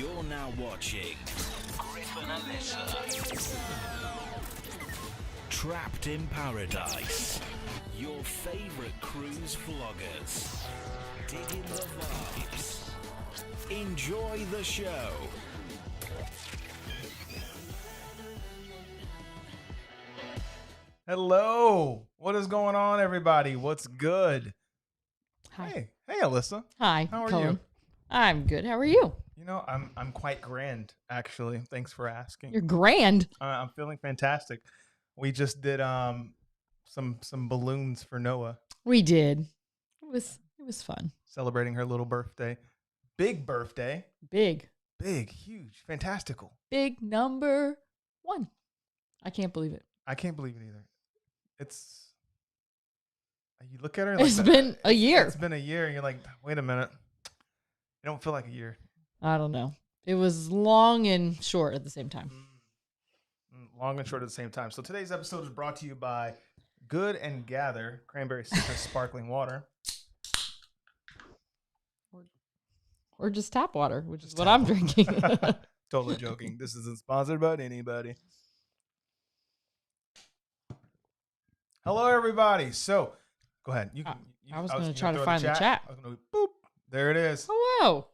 You're now watching Griffin and Alyssa. Trapped in Paradise. Your favourite cruise vloggers. Digging the vibes. Enjoy the show. Hello. What is going on, everybody? What's good? Hi. Hey, Alyssa. Hi. How are Colin. you? I'm good. How are you? You know, I'm quite grand, actually. Thanks for asking. You're grand. I'm feeling fantastic. We just did some balloons for Noah, We did. It was fun. celebrating her little birthday. Big birthday. Big Huge, fantastical. number 1. I can't believe it. I can't believe it either. You look at her. It's been a year. It's been a year, and you're like, wait a minute. It don't feel like a year. I don't know. It was long and short at the same time. Long and short at the same time. So today's episode is brought to you by Good and Gather Cranberry Citrus Sparkling Water. Or just tap water, which is what I'm drinking. Totally joking. This isn't sponsored by anybody. Hello, everybody. So, go ahead. I was going to try to find the chat. I was going to boop. There it is. Hello.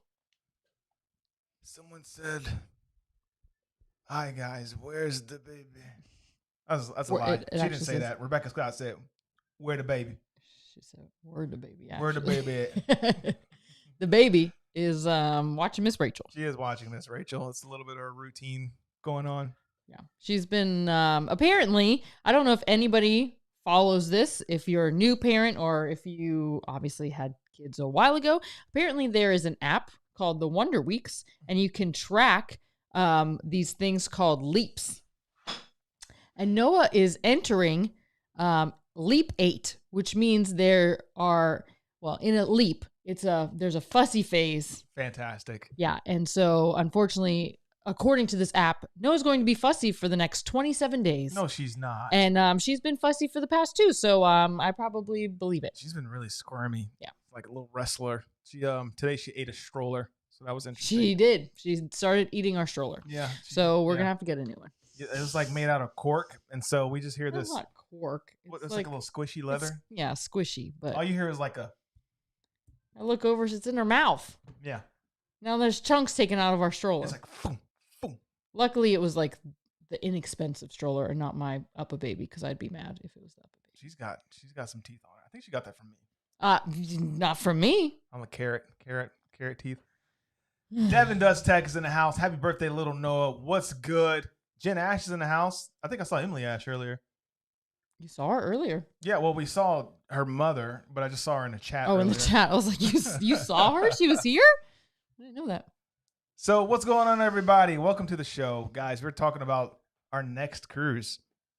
Someone said, "Hi guys, where's the baby?" That's a lie. It She didn't actually say says- that. Rebecca Scott said, "Where the baby? She said, "Word the baby." Where the actually. baby at?" The baby is watching Miss Rachel. She is watching Miss Rachel. It's a little bit of a routine going on. Yeah. She's been apparently, I don't know if anybody follows this, if you're a new parent or if you obviously had kids a while ago. Apparently there is an app called the Wonder Weeks, and you can track these things called leaps. And Noah is entering leap 8, which means there are, well, in a leap, there's a fussy phase. Fantastic. Yeah. And so unfortunately, according to this app, Noah's going to be fussy for the next 27 days. No, she's not. And she's been fussy for the past 2. So I probably believe it. She's been really squirmy. Yeah. Like a little wrestler. She today she ate a stroller. So that was interesting. She did. She started eating our stroller. Yeah. So we're going to have to get a new one. It was like made out of cork. And so we just hear It's this. not cork. It's like a little squishy leather. Yeah, squishy. But All you hear is like a. I look over, it's in her mouth. Yeah. Now there's chunks taken out of our stroller. It's like boom, boom. Luckily, it was like the inexpensive stroller and not my Up-A-Baby, because I'd be mad if it was the Up-A-Baby. She's got some teeth on her. I think she got that from me. Not from me. I'm a carrot teeth. Devin Does Tech is in the house. Happy birthday, little Noah. What's good? Jen Ash is in the house. I think I saw Emily Ash earlier. You saw her earlier. Yeah, well, we saw her mother, but I just saw her in the chat. Oh, earlier. in the chat. I was like, you saw her? She was here? I didn't know that. So what's going on, everybody? Welcome to the show. Guys, we're talking about our next cruise.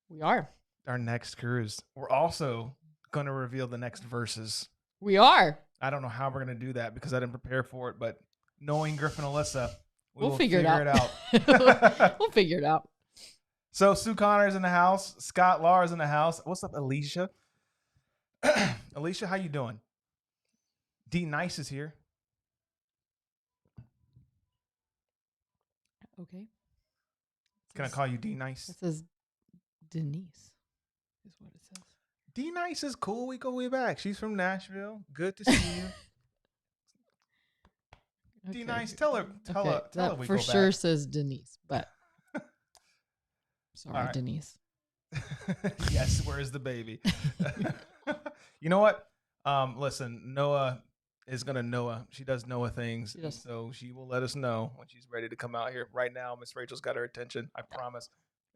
We are. Our next cruise. We're also going to reveal the next verses. We are. I don't know how we're going to do that because I didn't prepare for it, but knowing Griffin and Alyssa, We'll will figure it out. We'll figure it out. So Sue Connor's in the house. Scott Lahr's in the house. What's up, Alicia? Alicia, how you doing? D Nice is here. Okay. Can I call you D Nice? It says Denise is what it says. D Nice is cool. We go way back. She's from Nashville. Good to see you. D Nice, tell her That we for go sure back. says Denise, but sorry, All right. Denise. Yes, where's the baby? You know what? Listen, Noah is gonna Noah. She does Noah things, She does. so she will let us know when she's ready to come out here. Right now, Miss Rachel's got her attention. I promise.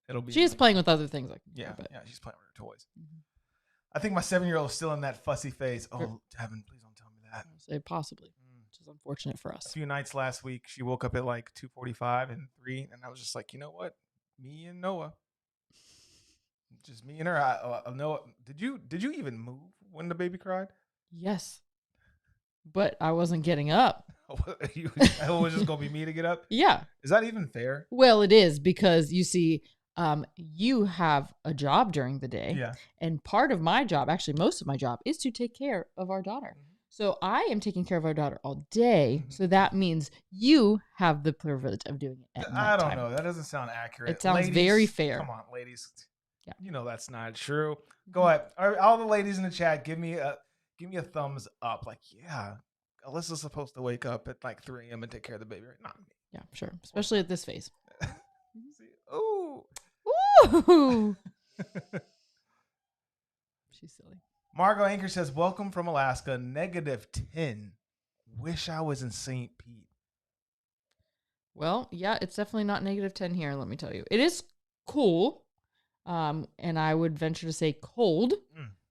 It'll be. She is playing with other things like Yeah, but yeah, she's playing with her toys. Mhm. I think my 7-year-old is still in that fussy phase. Oh, Sure. Devin, please don't tell me that. I'll say possibly, which is unfortunate for A us. few nights last week, she woke up at like 2:45 and 3, and I was just like, you know what? Me and Noah, just me and her. Noah, did you even move when the baby cried? Yes, but I wasn't getting up. It was just gonna be me to get up. Yeah. Is that even fair? Well, it is because you see, you have a job during the day. Yeah. And part of my job, actually most of my job, is to take care of our daughter. So I am taking care of our daughter all day. So that means you have the privilege of doing it at I don't nighttime. know. That doesn't sound accurate. It sounds Ladies, very fair. Come on, ladies. Yeah. You know that's not true. Go ahead. All the ladies in the chat, give me a thumbs up. Like, yeah, Alyssa's supposed to wake up at like 3 a.m. and take care of the baby. Not me. Yeah, sure. Especially at this phase. See? Ooh. Ooh. She's silly. Margot Anchor says, welcome from Alaska, -10. Wish I was in St. Pete. Well, yeah, it's definitely not -10 here, let me tell you. It is cool. And I would venture to say cold.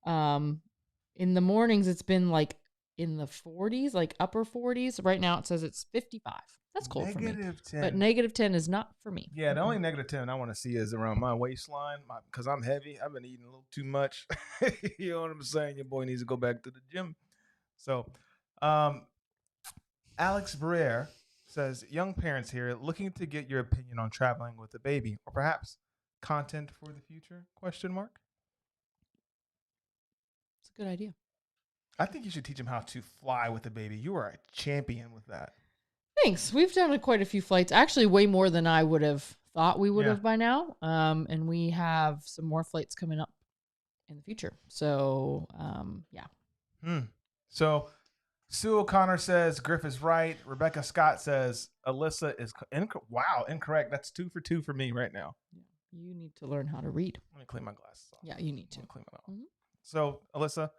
In the mornings, it's been like in the 40s, like upper 40s. Right now, it says it's 55. That's cold for me. -10. But -10 is not for me. Yeah, the only -10 I want to see is around my waistline because I'm heavy. I've been eating a little too much. You know what I'm saying? Your boy needs to go back to the gym. So, Alex Breer says, young parents here looking to get your opinion on traveling with a baby or perhaps content for the future? Question mark. It's a good idea. I think you should teach him how to fly with a baby. You are a champion with that. Thanks. We've done quite a few flights. Actually, way more than I would have thought we would have by now. And we have some more flights coming up in the future. So, yeah. So, Sue O'Connor says Griff is right. Rebecca Scott says Alyssa is incorrect. That's 2 for 2 for me right now. You need to learn how to read. Let me clean my glasses off. Yeah, you need to. Clean them off. So, Alyssa,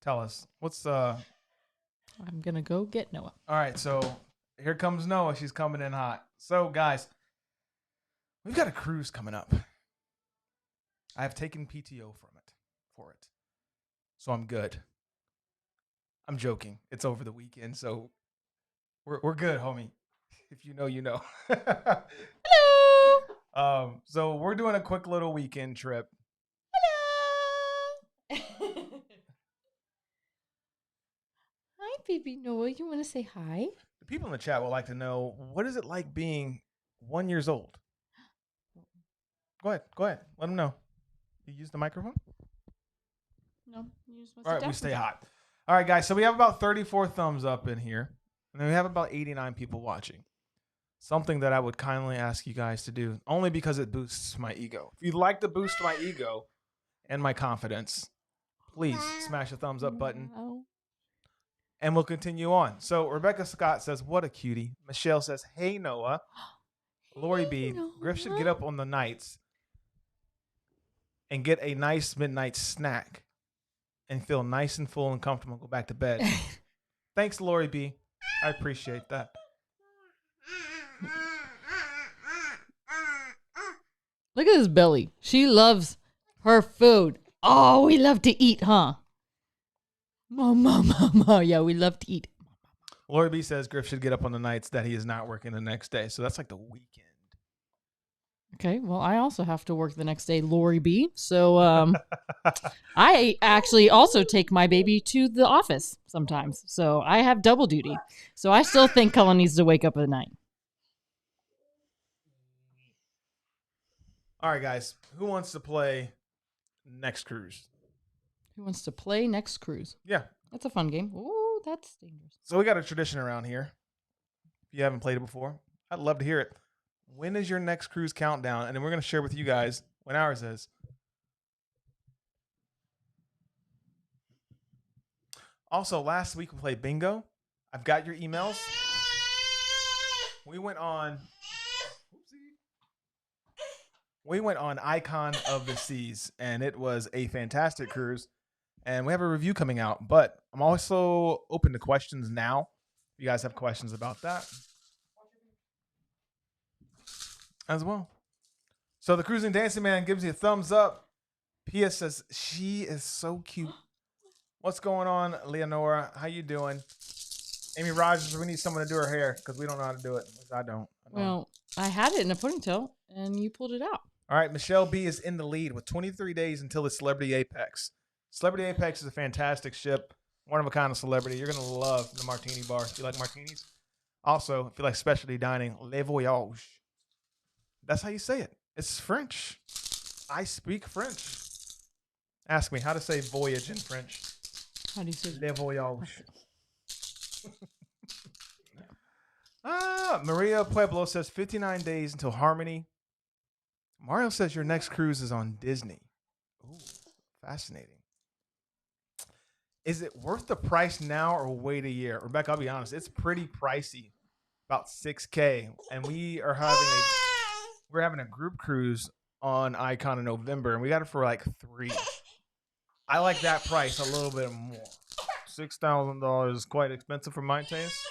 tell us what's I'm gonna go get Noah. All right, so here comes Noah. She's coming in hot. So, guys, we've got a cruise coming up. I have taken PTO for it. So I'm good. I'm joking. It's over the weekend, so we're good, homie. If you know, you know. Hello. So we're doing a quick little weekend trip. Hello. Hi, baby Noah. You want to say hi? The people in the chat would like to know, what is it like being 1 year old? Go ahead. Let them know. You use the microphone? No. You just want All right, we stay hot. All right, guys. So we have about 34 thumbs up in here. And then we have about 89 people watching. Something that I would kindly ask you guys to do, only because it boosts my ego. If you'd like to boost my ego and my confidence, please smash the thumbs up button. And we'll continue on. So Rebecca Scott says, what a cutie. Michelle says, hey, Noah. Lori B, Griff should get up on the nights and get a nice midnight snack and feel nice and full and comfortable and go back to bed. Thanks, Lori B. I appreciate that. Look at this belly. She loves her food. Oh, we love to eat, huh? Mama. Yeah, we love to eat. Lori B says Griff should get up on the nights that he is not working the next day. So that's like the weekend. Okay, well, I also have to work the next day, Lori B. So I actually also take my baby to the office sometimes. So I have double duty. So I still think Cullen needs to wake up at night. All right, guys. Who wants to play Next Cruise? Who wants to play Next Cruise? Yeah. That's a fun game. Ooh, that's dangerous. So we got a tradition around here. If you haven't played it before, I'd love to hear it. When is your next cruise countdown? And then we're going to share with you guys when ours is. Also, last week we played bingo. I've got your emails. We went on Icon of the Seas, and it was a fantastic cruise. And we have a review coming out, but I'm also open to questions now. If you guys have questions about that as well. So the Cruising Dancing Man gives you a thumbs up. Pia says, she is so cute. What's going on, Leonora? How you doing? Amy Rogers, we need someone to do her hair because we don't know how to do it. I don't. Well, I had it in a ponytail, and you pulled it out. All right, Michelle B is in the lead with 23 days until the Celebrity Apex. Celebrity Apex is a fantastic ship, one of a kind of celebrity. You're going to love the martini bar. If you like martinis. Also, if you like specialty dining, Le Voyage. That's how you say it. It's French. I speak French. Ask me how to say voyage in French. How do you say Le Voyage. Maria Pueblo says 59 days until Harmony. Mario says your next cruise is on Disney. Ooh, fascinating. Is it worth the price now or wait a year? Rebecca, I'll be honest, it's pretty pricey, about $6K, and we're having a group cruise on Icon in November, and we got it for like $3. I like that price a little bit more. $6,000 is quite expensive for my taste.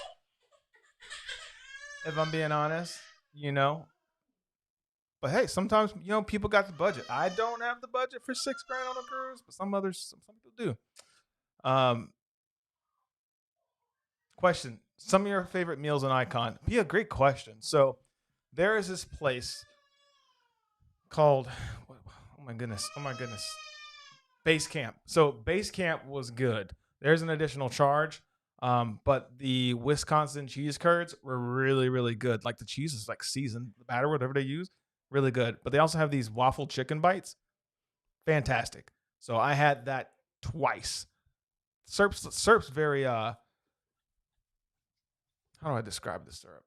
If I'm being honest, you know. But hey, sometimes people got the budget. I don't have the budget for $6,000 on a cruise, but some people do. Question: some of your favorite meals in Icon? Be a great question. So there is this place called oh my goodness, Base Camp. So Base Camp was good. There's an additional charge. But the Wisconsin cheese curds were really, really good. Like the cheese is like seasoned, the batter, whatever they use, really good. But they also have these waffle chicken bites. Fantastic. So I had that twice. Syrup's very how do I describe the syrup?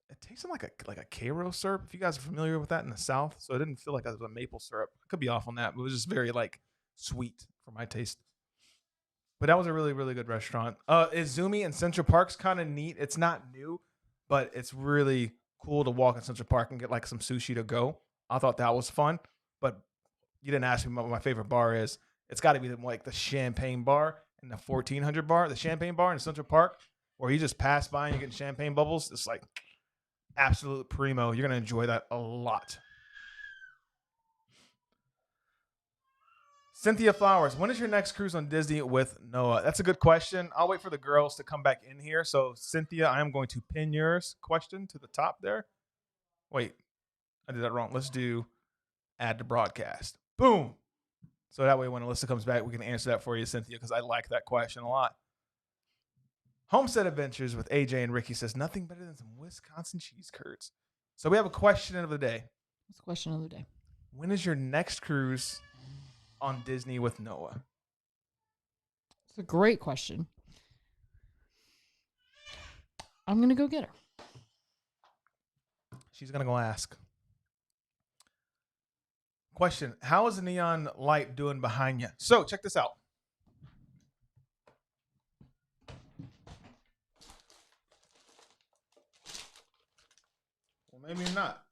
It tasted like a Karo syrup. If you guys are familiar with that in the South, so it didn't feel like it was a maple syrup. I could be off on that, but it was just very like sweet for my taste. But that was a really, really good restaurant. Izumi in Central Park's kind of neat. It's not new, but it's really cool to walk in Central Park and get like some sushi to go. I thought that was fun. But you didn't ask me what my favorite bar is. It's got to be like the Champagne Bar and the 1400 Bar. The Champagne Bar in Central Park, where you just pass by and you're getting champagne bubbles. It's like absolute primo. You're going to enjoy that a lot. Cynthia Flowers, when is your next cruise on Disney with Noah? That's a good question. I'll wait for the girls to come back in here. So, Cynthia, I am going to pin your question to the top there. Wait, I did that wrong. Let's do add to broadcast. Boom. So that way when Alyssa comes back, we can answer that for you, Cynthia, because I like that question a lot. Homestead Adventures with AJ and Ricky says, nothing better than some Wisconsin cheese curds. So we have a question of the day. What's the question of the day? When is your next cruise on Disney with Noah? It's a great question. I'm going to go get her. She's going to go ask. Question: how is the neon light doing behind you? So check this out. Well, maybe not.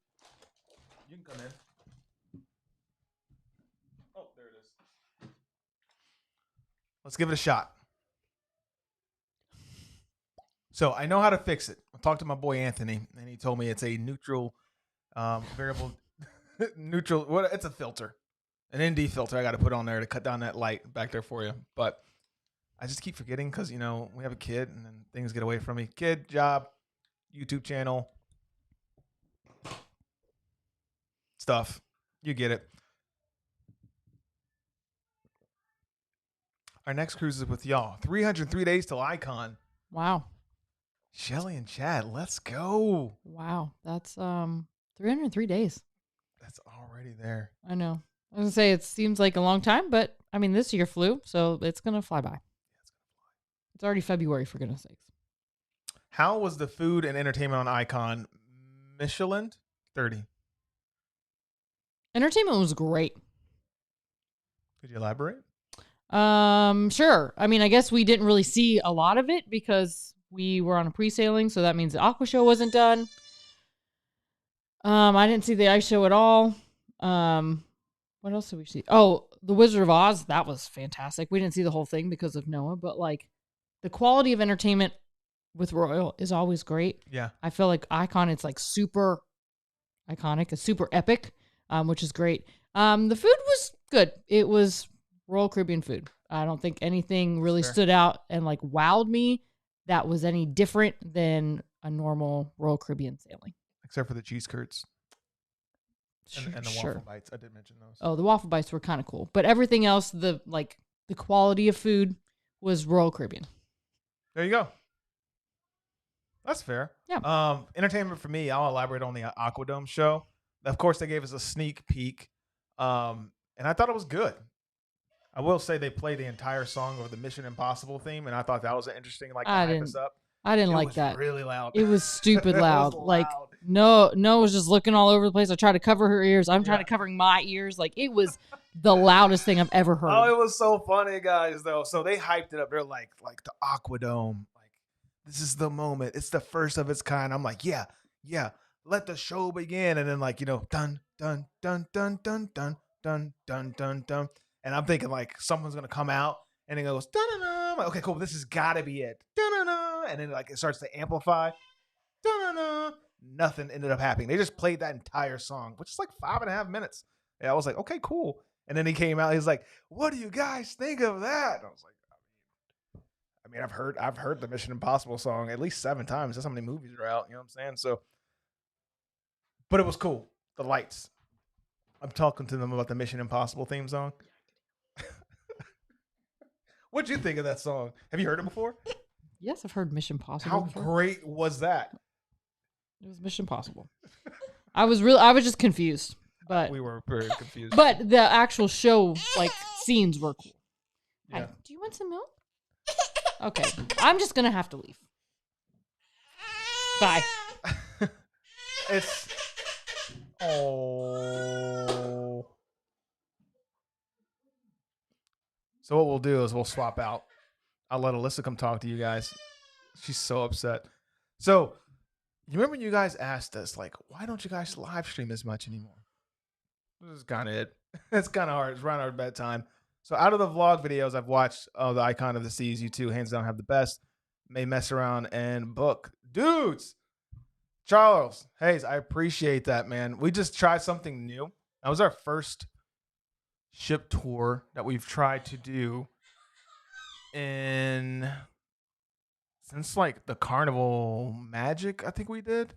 You can come in. Oh, there it is. Let's give it a shot. So I know how to fix it. I talked to my boy Anthony, and he told me it's a neutral variable. Neutral. What? It's a filter, an ND filter. I got to put on there to cut down that light back there for you. But I just keep forgetting because we have a kid, and then things get away from me. Kid, job, YouTube channel, stuff. You get it. Our next cruise is with y'all. 303 days till Icon. Wow. Shelly and Chad, let's go. Wow. That's 303 days. That's already there. I know. I was going to say it seems like a long time, but I mean, this year flew, so it's going to fly by. Yeah, it's going to fly. It's already February, for goodness sakes. How was the food and entertainment on Icon? Michelin 30. Entertainment was great. Could you elaborate? Sure. I mean, I guess we didn't really see a lot of it because we were on a pre-sailing, so that means the Aqua Show wasn't done. I didn't see the ice show at all. What else did we see? Oh, the Wizard of Oz. That was fantastic. We didn't see the whole thing because of Noah, but like the quality of entertainment with Royal is always great. Yeah. I feel like Icon, it's like super iconic, it's super epic, which is great. The food was good. It was Royal Caribbean food. I don't think anything really stood out and like wowed me that was any different than a normal Royal Caribbean sailing. Except for the cheese curds. And the waffle bites. I did mention those. Oh, the waffle bites were kind of cool. But everything else, the quality of food was Royal Caribbean. There you go. That's fair. Yeah. Entertainment for me, I'll elaborate on the Aquadome show. Of course, they gave us a sneak peek. And I thought it was good. I will say they played the entire song of the Mission Impossible theme, and I thought that was an interesting, like, to I hype us didn't. up. I didn't It like was that. really loud. It was stupid It was loud. Like loud. no was just looking all over the place. I tried to cover her ears. I'm trying to covering my ears. Like it was the loudest thing I've ever heard. Oh, it was so funny, guys, though. So they hyped it up. They're like the Aquadome. Like, this is the moment. It's the first of its kind. I'm like, yeah. Let the show begin. And then, like, you know, dun, dun, dun, dun, dun, dun, dun, dun, dun, dun. And I'm thinking, like, someone's going to come out and it goes, dun, dun, dun. I'm like, okay, cool. This has got to be it. Dun, dun, dun. And then, like, it starts to amplify. Dun, dun, dun. Nothing ended up happening. They just played that entire song, which is like 5.5 minutes. And I was like, okay, cool. And then he came out. He's like, "What do you guys think of that?" And I was like, I mean, I've heard the Mission Impossible song at least 7 times. That's how many movies are out. You know what I'm saying? So, but it was cool. The lights. I'm talking to them about the Mission Impossible theme song. What'd you think of that song? Have you heard it before? Yes, I've heard Mission Possible. How before. great was that? It was Mission Possible. I was just confused. But We were very confused. But the actual show, like, scenes were cool. Yeah. Hi, do you want some milk? Okay. I'm just going to have to leave. Bye. It's... Oh. So what we'll do is we'll swap out. I'll let Alyssa come talk to you guys. She's so upset. So, you remember when you guys asked us, like, why don't you guys live stream as much anymore? This is kind of it. It's kind of hard. It's around our bedtime. So out of the vlog videos I've watched, the Icon of the Seas, you two hands down have the best. May mess around and book. Dudes! Charles, Hayes, I appreciate that, man. We just tried something new. That was our first ship tour that we've tried to do since like the Carnival Magic, I think we did.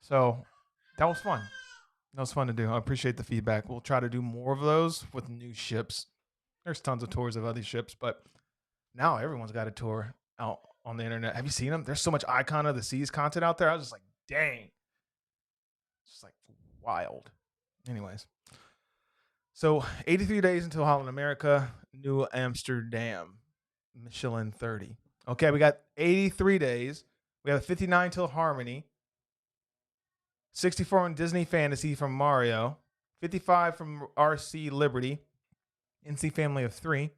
So that was fun. That was fun to do. I appreciate the feedback. We'll try to do more of those with new ships. There's tons of tours of other ships, but now everyone's got a tour out on the internet. Have you seen them? There's so much Icon of the Seas content out there. I was just like, dang. It's just like wild. Anyways. So 83 days until Holland America, New Amsterdam, Michelin 30. Okay, we got 83 days. We have 59 till Harmony. 64 on Disney Fantasy from Mario, 55 from RC Liberty, NC Family of 3,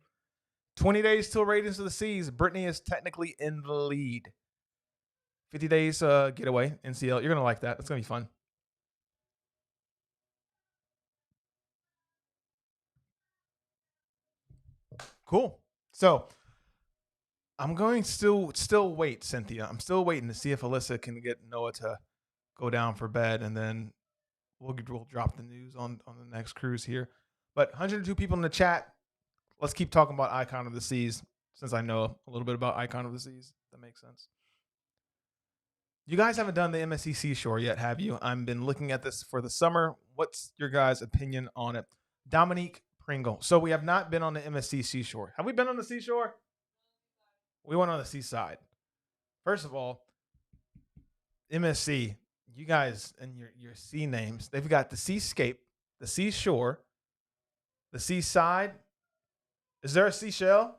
20 days till Radiance of the Seas. Brittany is technically in the lead. 50 days getaway, NCL. You're going to like that. It's going to be fun. Cool. So I'm going still wait, Cynthia. I'm still waiting to see if Alyssa can get Noah to go down for bed, and then we'll drop the news on the next cruise here. But 102 people in the chat. Let's keep talking about Icon of the Seas, since I know a little bit about Icon of the Seas. That makes sense. You guys haven't done the MSC Seashore yet, have you? I've been looking at this for the summer. What's your guys' opinion on it? Dominique Pringle. So we have not been on the MSC Seashore. Have we been on the seashore? We went on the seaside. First of all, MSC, you guys and your sea names, they've got the Seascape, the Seashore, the Seaside. Is there a seashell?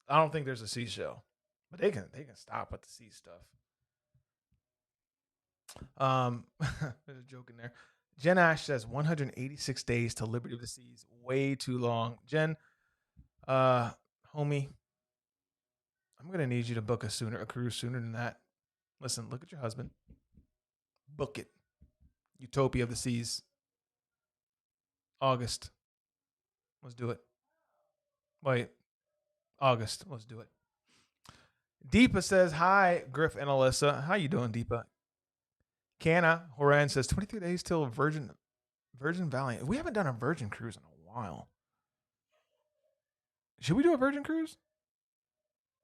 I don't think there's a seashell, but they can stop at the sea stuff. There's a joke in there. Jen Ash says 186 days to Liberty of the Seas. Way too long. Jen, homie, I'm gonna need you to book a cruise sooner than that. Listen, look at your husband. Book it. Utopia of the Seas. August. Let's do it. Wait. August. Let's do it. Deepa says, hi, Griff and Alyssa. How you doing, Deepa? Canna Horan says 23 days till Virgin Valley. We haven't done a Virgin cruise in a while. Should we do a Virgin cruise?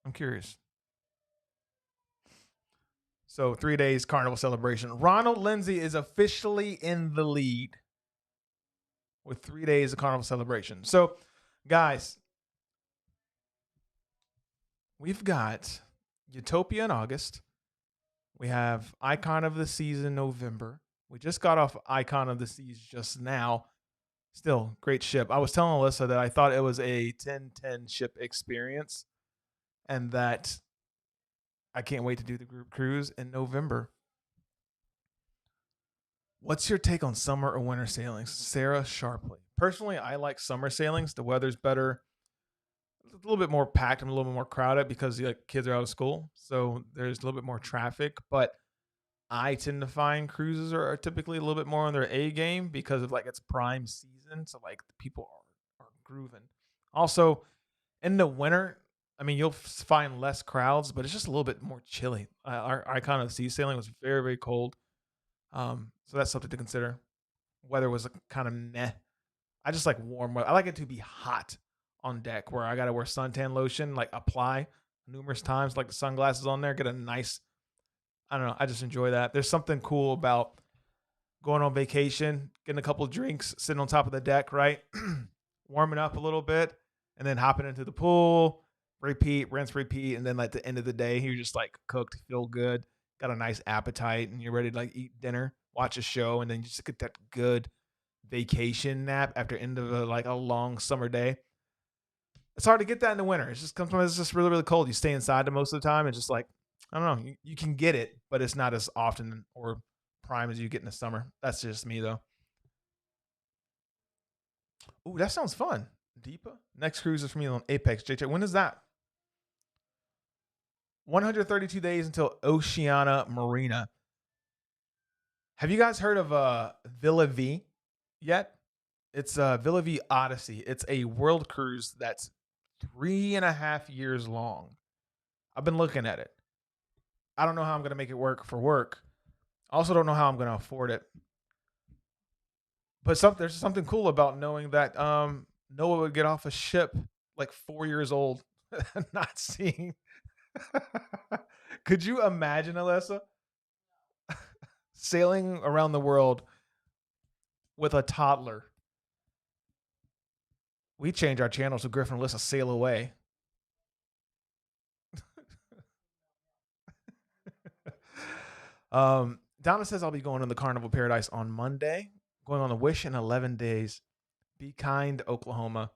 I'm curious. So 3 days Carnival celebration. Ronald Lindsay is officially in the lead with 3 days of Carnival celebration. So, guys, we've got Utopia in August. We have Icon of the Seas in November. We just got off Icon of the Seas just now. Still, great ship. I was telling Alyssa that I thought it was a 10-10 ship experience and that I can't wait to do the group cruise in November. What's your take on summer or winter sailings? Sarah Sharpley. Personally, I like summer sailings. The weather's better. It's a little bit more packed and a little bit more crowded because the kids are out of school. So there's a little bit more traffic. But I tend to find cruises are typically a little bit more on their A game because of like it's prime season. So like the people are grooving. Also, in the winter, I mean, you'll find less crowds, but it's just a little bit more chilly. Our icon of sea sailing was very, very cold. So that's something to consider. Weather was kind of meh. I just like warm weather. I like it to be hot on deck where I got to wear suntan lotion, like apply numerous times, like the sunglasses on there, get a nice, I don't know. I just enjoy that. There's something cool about going on vacation, getting a couple of drinks, sitting on top of the deck, right? Warming up a little bit and then hopping into the pool, repeat, rinse, repeat. And then at the end of the day, you're just like cooked, feel good, got a nice appetite and you're ready to like eat dinner, watch a show. And then you just get that good vacation nap after end of a long summer day. It's hard to get that in the winter. It's just sometimes it's just really, really cold. You stay inside the most of the time. And just like, I don't know, you can get it, but it's not as often or prime as you get in the summer. That's just me though. Ooh, that sounds fun. Deepa. Next cruise is for me on Apex. JJ, when is that? 132 days until Oceana Marina. Have you guys heard of Villa V yet? It's Villa V Odyssey. It's a world cruise that's 3.5 years long. I've been looking at it. I don't know how I'm going to make it work for work. I also don't know how I'm going to afford it. But there's something cool about knowing that Noah would get off a ship like 4 years old, not seeing. Could you imagine, Alyssa, sailing around the world with a toddler? We change our channel so Griffin and Alyssa sail away. Donna says I'll be going to the Carnival Paradise on Monday. Going on a Wish in 11 days. Be kind, Oklahoma.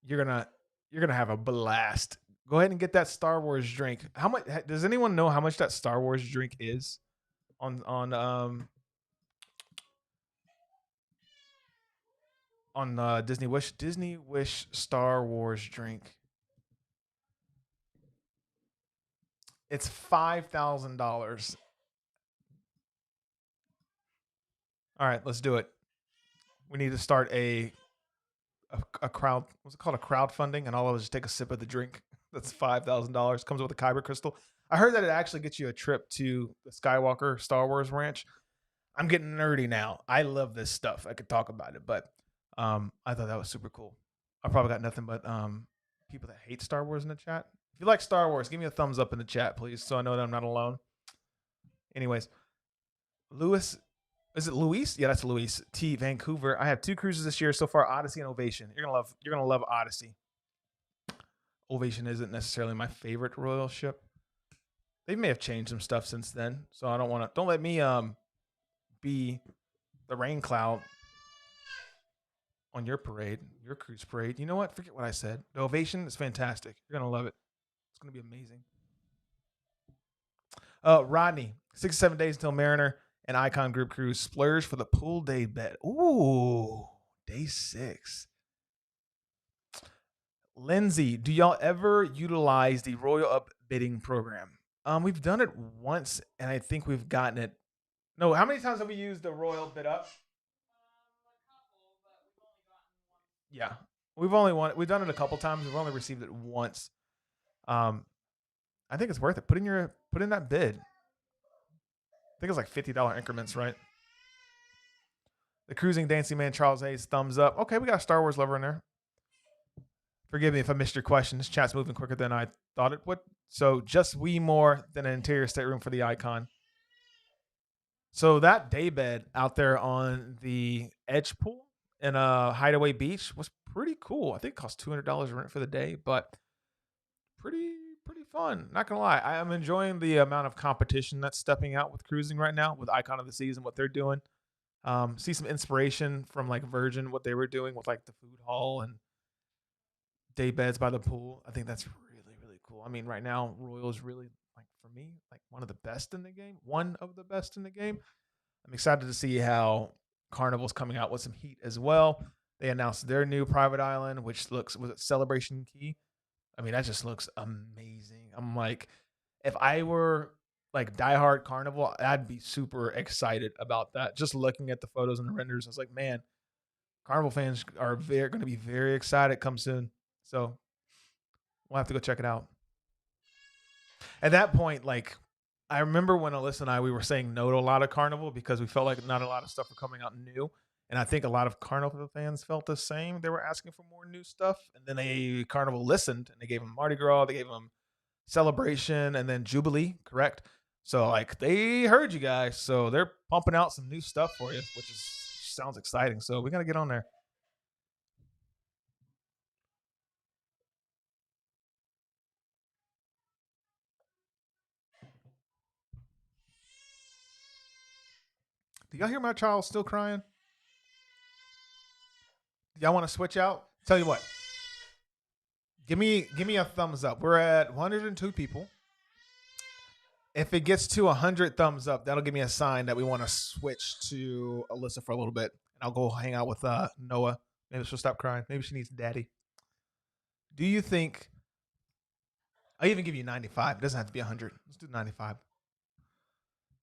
You're gonna have a blast. Go ahead and get that Star Wars drink. How much? Does anyone know how much that Star Wars drink is? On Disney Wish. Disney Wish Star Wars drink. It's $5,000. All right, let's do it. We need to start a crowd. What's it called? A crowdfunding, and I'll just take a sip of the drink. That's $5,000. Comes with a Kyber crystal. I heard that it actually gets you a trip to the Skywalker Star Wars Ranch. I'm getting nerdy now. I love this stuff. I could talk about it, but I thought that was super cool. I probably got nothing but people that hate Star Wars in the chat. If you like Star Wars, give me a thumbs up in the chat, please, so I know that I'm not alone. Anyways, Lewis, is it Luis? Yeah, that's Luis T. Vancouver. I have 2 cruises this year so far: Odyssey and Ovation. You're gonna love Odyssey. Ovation isn't necessarily my favorite royal ship. They may have changed some stuff since then, so I don't let me be the rain cloud on your cruise parade. You know what? Forget what I said. The Ovation is fantastic. You're gonna love it. It's gonna be amazing. Rodney, 6 to 7 days until Mariner and Icon Group Cruise. Splurge for the pool day bed. Ooh, day 6. Lindsay, do y'all ever utilize the Royal Up bidding program? We've done it once, and I think we've gotten it. No, how many times have we used the Royal Bid Up? Yeah, we've done it a couple times. We've only received it once. I think it's worth it. Put in that bid. I think it's like $50 increments, right? The Cruising Dancing Man Charles Hayes, thumbs up. Okay, we got a Star Wars lover in there. Forgive me if I missed your question. This chat's moving quicker than I thought it would. So just more than an interior stateroom for the Icon. So that daybed out there on the edge pool in a Hideaway Beach was pretty cool. I think it cost $200 rent for the day, but pretty fun. Not gonna lie, I am enjoying the amount of competition that's stepping out with cruising right now with Icon of the Seas and what they're doing. See some inspiration from like Virgin, what they were doing with like the food hall and day beds by the pool. I think that's really, really cool. I mean, right now, Royal is really like for me, like one of the best in the game. One of the best in the game. I'm excited to see how Carnival's coming out with some heat as well. They announced their new private island, which looks was it Celebration Key. I mean, that just looks amazing. I'm like, if I were like diehard Carnival, I'd be super excited about that. Just looking at the photos and the renders, I was like, man, Carnival fans are very going to be very excited come soon. So we'll have to go check it out. At that point, like I remember when Alyssa and I we were saying no to a lot of Carnival because we felt like not a lot of stuff were coming out new. And I think a lot of Carnival fans felt the same. They were asking for more new stuff. And then Carnival listened and they gave them Mardi Gras, they gave them Celebration, and then Jubilee, correct? So like they heard you guys. So they're pumping out some new stuff for you, which is sounds exciting. So we gotta get on there. Do y'all hear my child still crying? Do y'all want to switch out? Tell you what. Give me a thumbs up. We're at 102 people. If it gets to 100 thumbs up, that'll give me a sign that we want to switch to Alyssa for a little bit. And I'll go hang out with Noah. Maybe she'll stop crying. Maybe she needs daddy. Do you think I'll even give you 95. It doesn't have to be 100. Let's do 95.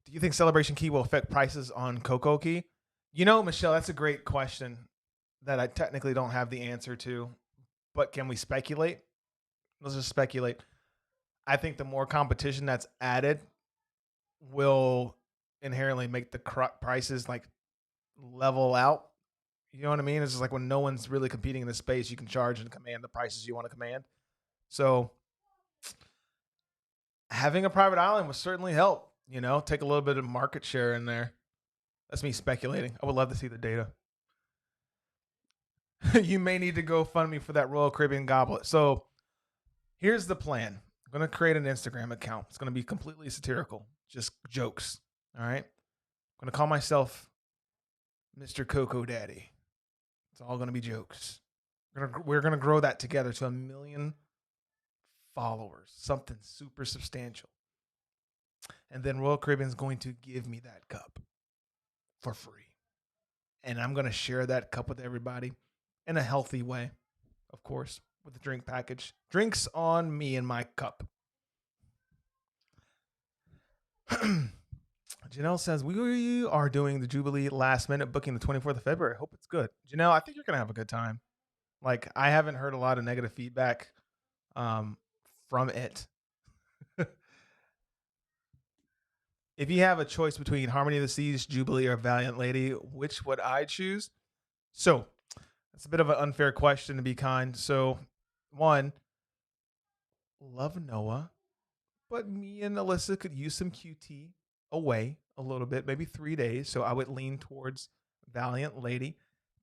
Do you think Celebration Key will affect prices on Coco Key? You know, Michelle, that's a great question that I technically don't have the answer to. But can we speculate? Let's just speculate. I think the more competition that's added will inherently make the prices like level out. You know what I mean? It's just like when no one's really competing in the space, you can charge and command the prices you want to command. So having a private island would certainly help, you know, take a little bit of market share in there. That's me speculating. I would love to see the data. You may need to go fund me for that Royal Caribbean goblet. So here's the plan. I'm going to create an Instagram account. It's going to be completely satirical, just jokes. All right. I'm going to call myself Mr. Coco Daddy. It's all going to be jokes. We're going to grow that together to 1 million followers, something super substantial. And then Royal Caribbean is going to give me that cup for free. And I'm going to share that cup with everybody in a healthy way, of course, with the drink package. Drinks on me and my cup. Janelle says, we are doing the Jubilee last minute booking the 24th of February. I hope it's good. Janelle, I think you're going to have a good time. Like, I haven't heard a lot of negative feedback from it. If you have a choice between Harmony of the Seas, Jubilee, or Valiant Lady, which would I choose? So, it's a bit of an unfair question, to be kind. So, one, love Noah, but me and Alyssa could use some QT away a little bit, maybe 3 days. So I would lean towards Valiant Lady.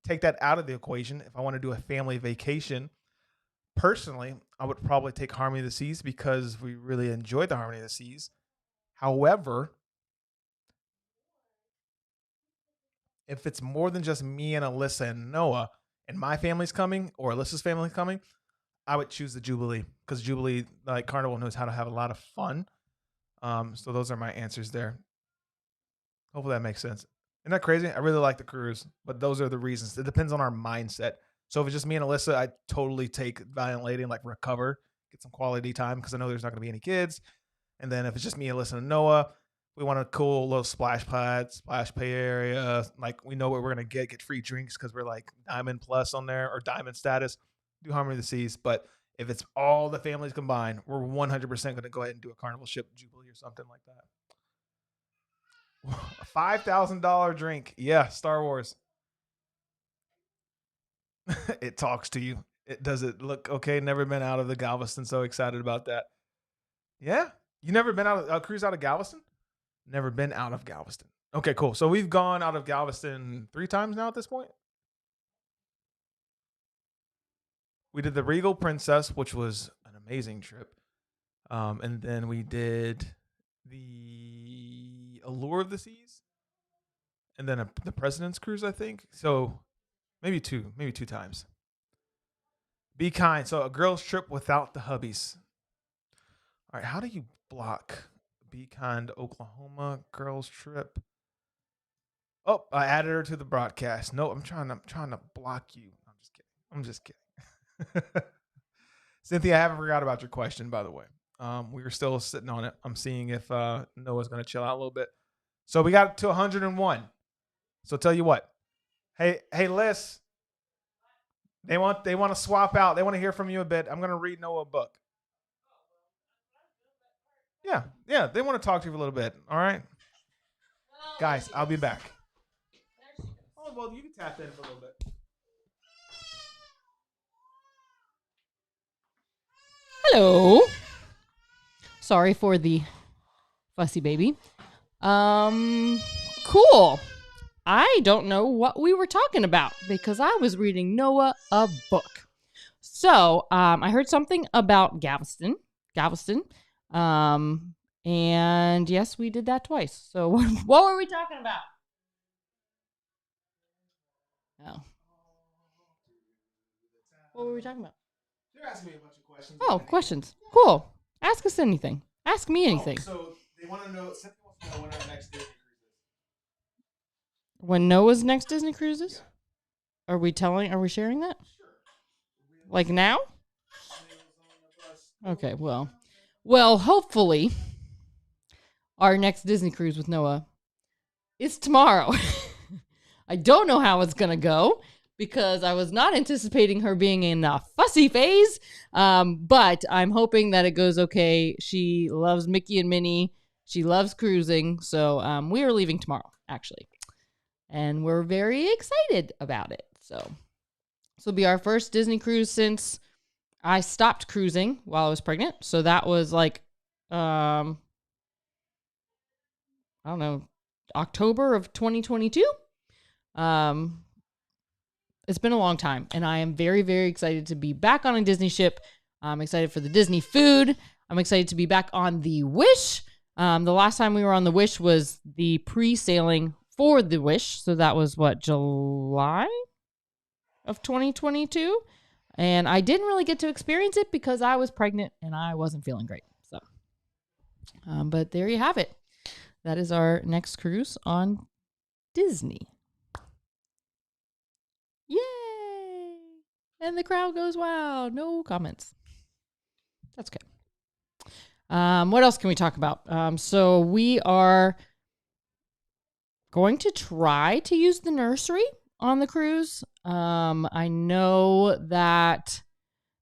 Take that out of the equation. If I want to do a family vacation, personally, I would probably take Harmony of the Seas because we really enjoyed the Harmony of the Seas. However, if it's more than just me and Alyssa and Noah, and my family's coming or Alyssa's family coming, I would choose the Jubilee because Jubilee, like Carnival, knows how to have a lot of fun. So those are my answers there. Hopefully that makes sense. Isn't that crazy? I really like the cruise, but those are the reasons. It depends on our mindset. So if it's just me and Alyssa, I'd totally take Valiant Lady and like recover, get some quality time because I know there's not going to be any kids. And then if it's just me, Alyssa, and Noah, we want a cool little splash pad, splash pay area. Like we know what we're going to get free drinks because we're like Diamond Plus on there or Diamond status. Do Harmony of the Seas. But if it's all the families combined, we're 100% going to go ahead and do a Carnival Ship Jubilee or something like that. A $5,000 drink. Yeah, Star Wars. It talks to you. Does it look okay? Never been out of the Galveston. So excited about that. Yeah. You never been out of a cruise out of Galveston? Never been out of Galveston. Okay, cool. So we've gone out of Galveston 3 times now at this point. We did the Regal Princess, which was an amazing trip. And then we did the Allure of the Seas. and then the President's Cruise, I think. So maybe two times. Be kind. So a girl's trip without the hubbies. All right, how do you block Be Kind Oklahoma girls trip? Oh, I added her to the broadcast. No, I'm trying to block you. I'm just kidding. Cynthia, I haven't forgot about your question, by the way. We were still sitting on it. I'm seeing if Noah's gonna chill out a little bit. So we got to 101. So tell you what. Hey, Liz. They want to swap out. They want to hear from you a bit. I'm gonna read Noah a book. Yeah. They want to talk to you for a little bit. All right, guys. I'll be back. Oh well, you can tap in for a little bit. Hello. Sorry for the fussy baby. Cool. I don't know what we were talking about because I was reading Noah a book. So, I heard something about Galveston. And yes, we did that twice. So what were we talking about? Oh. What were we talking about? They're asking me a bunch of questions. Oh, questions. Cool. Ask us anything. Ask me anything. So they want to know. Cynthia wants to know when our next Disney cruise is. When Noah's next Disney cruise is? Are we sharing that? Sure. Like now? Okay, well, hopefully our next Disney cruise with Noah is tomorrow. I don't know how it's going to go because I was not anticipating her being in a fussy phase, but I'm hoping that it goes okay. She loves Mickey and Minnie. She loves cruising, so we are leaving tomorrow, actually, and we're very excited about it. So this will be our first Disney cruise since I stopped cruising while I was pregnant. So that was like, I don't know, October of 2022. It's been a long time, and I am very, very excited to be back on a Disney ship. I'm excited for the Disney food. I'm excited to be back on the Wish. The last time we were on the Wish was the pre-sailing for the Wish. So that was July of 2022. And I didn't really get to experience it because I was pregnant and I wasn't feeling great. So, but there you have it. That is our next cruise on Disney. Yay! And the crowd goes, wow. No comments. That's okay. What else can we talk about? So we are going to try to use the nursery on the cruise. I know that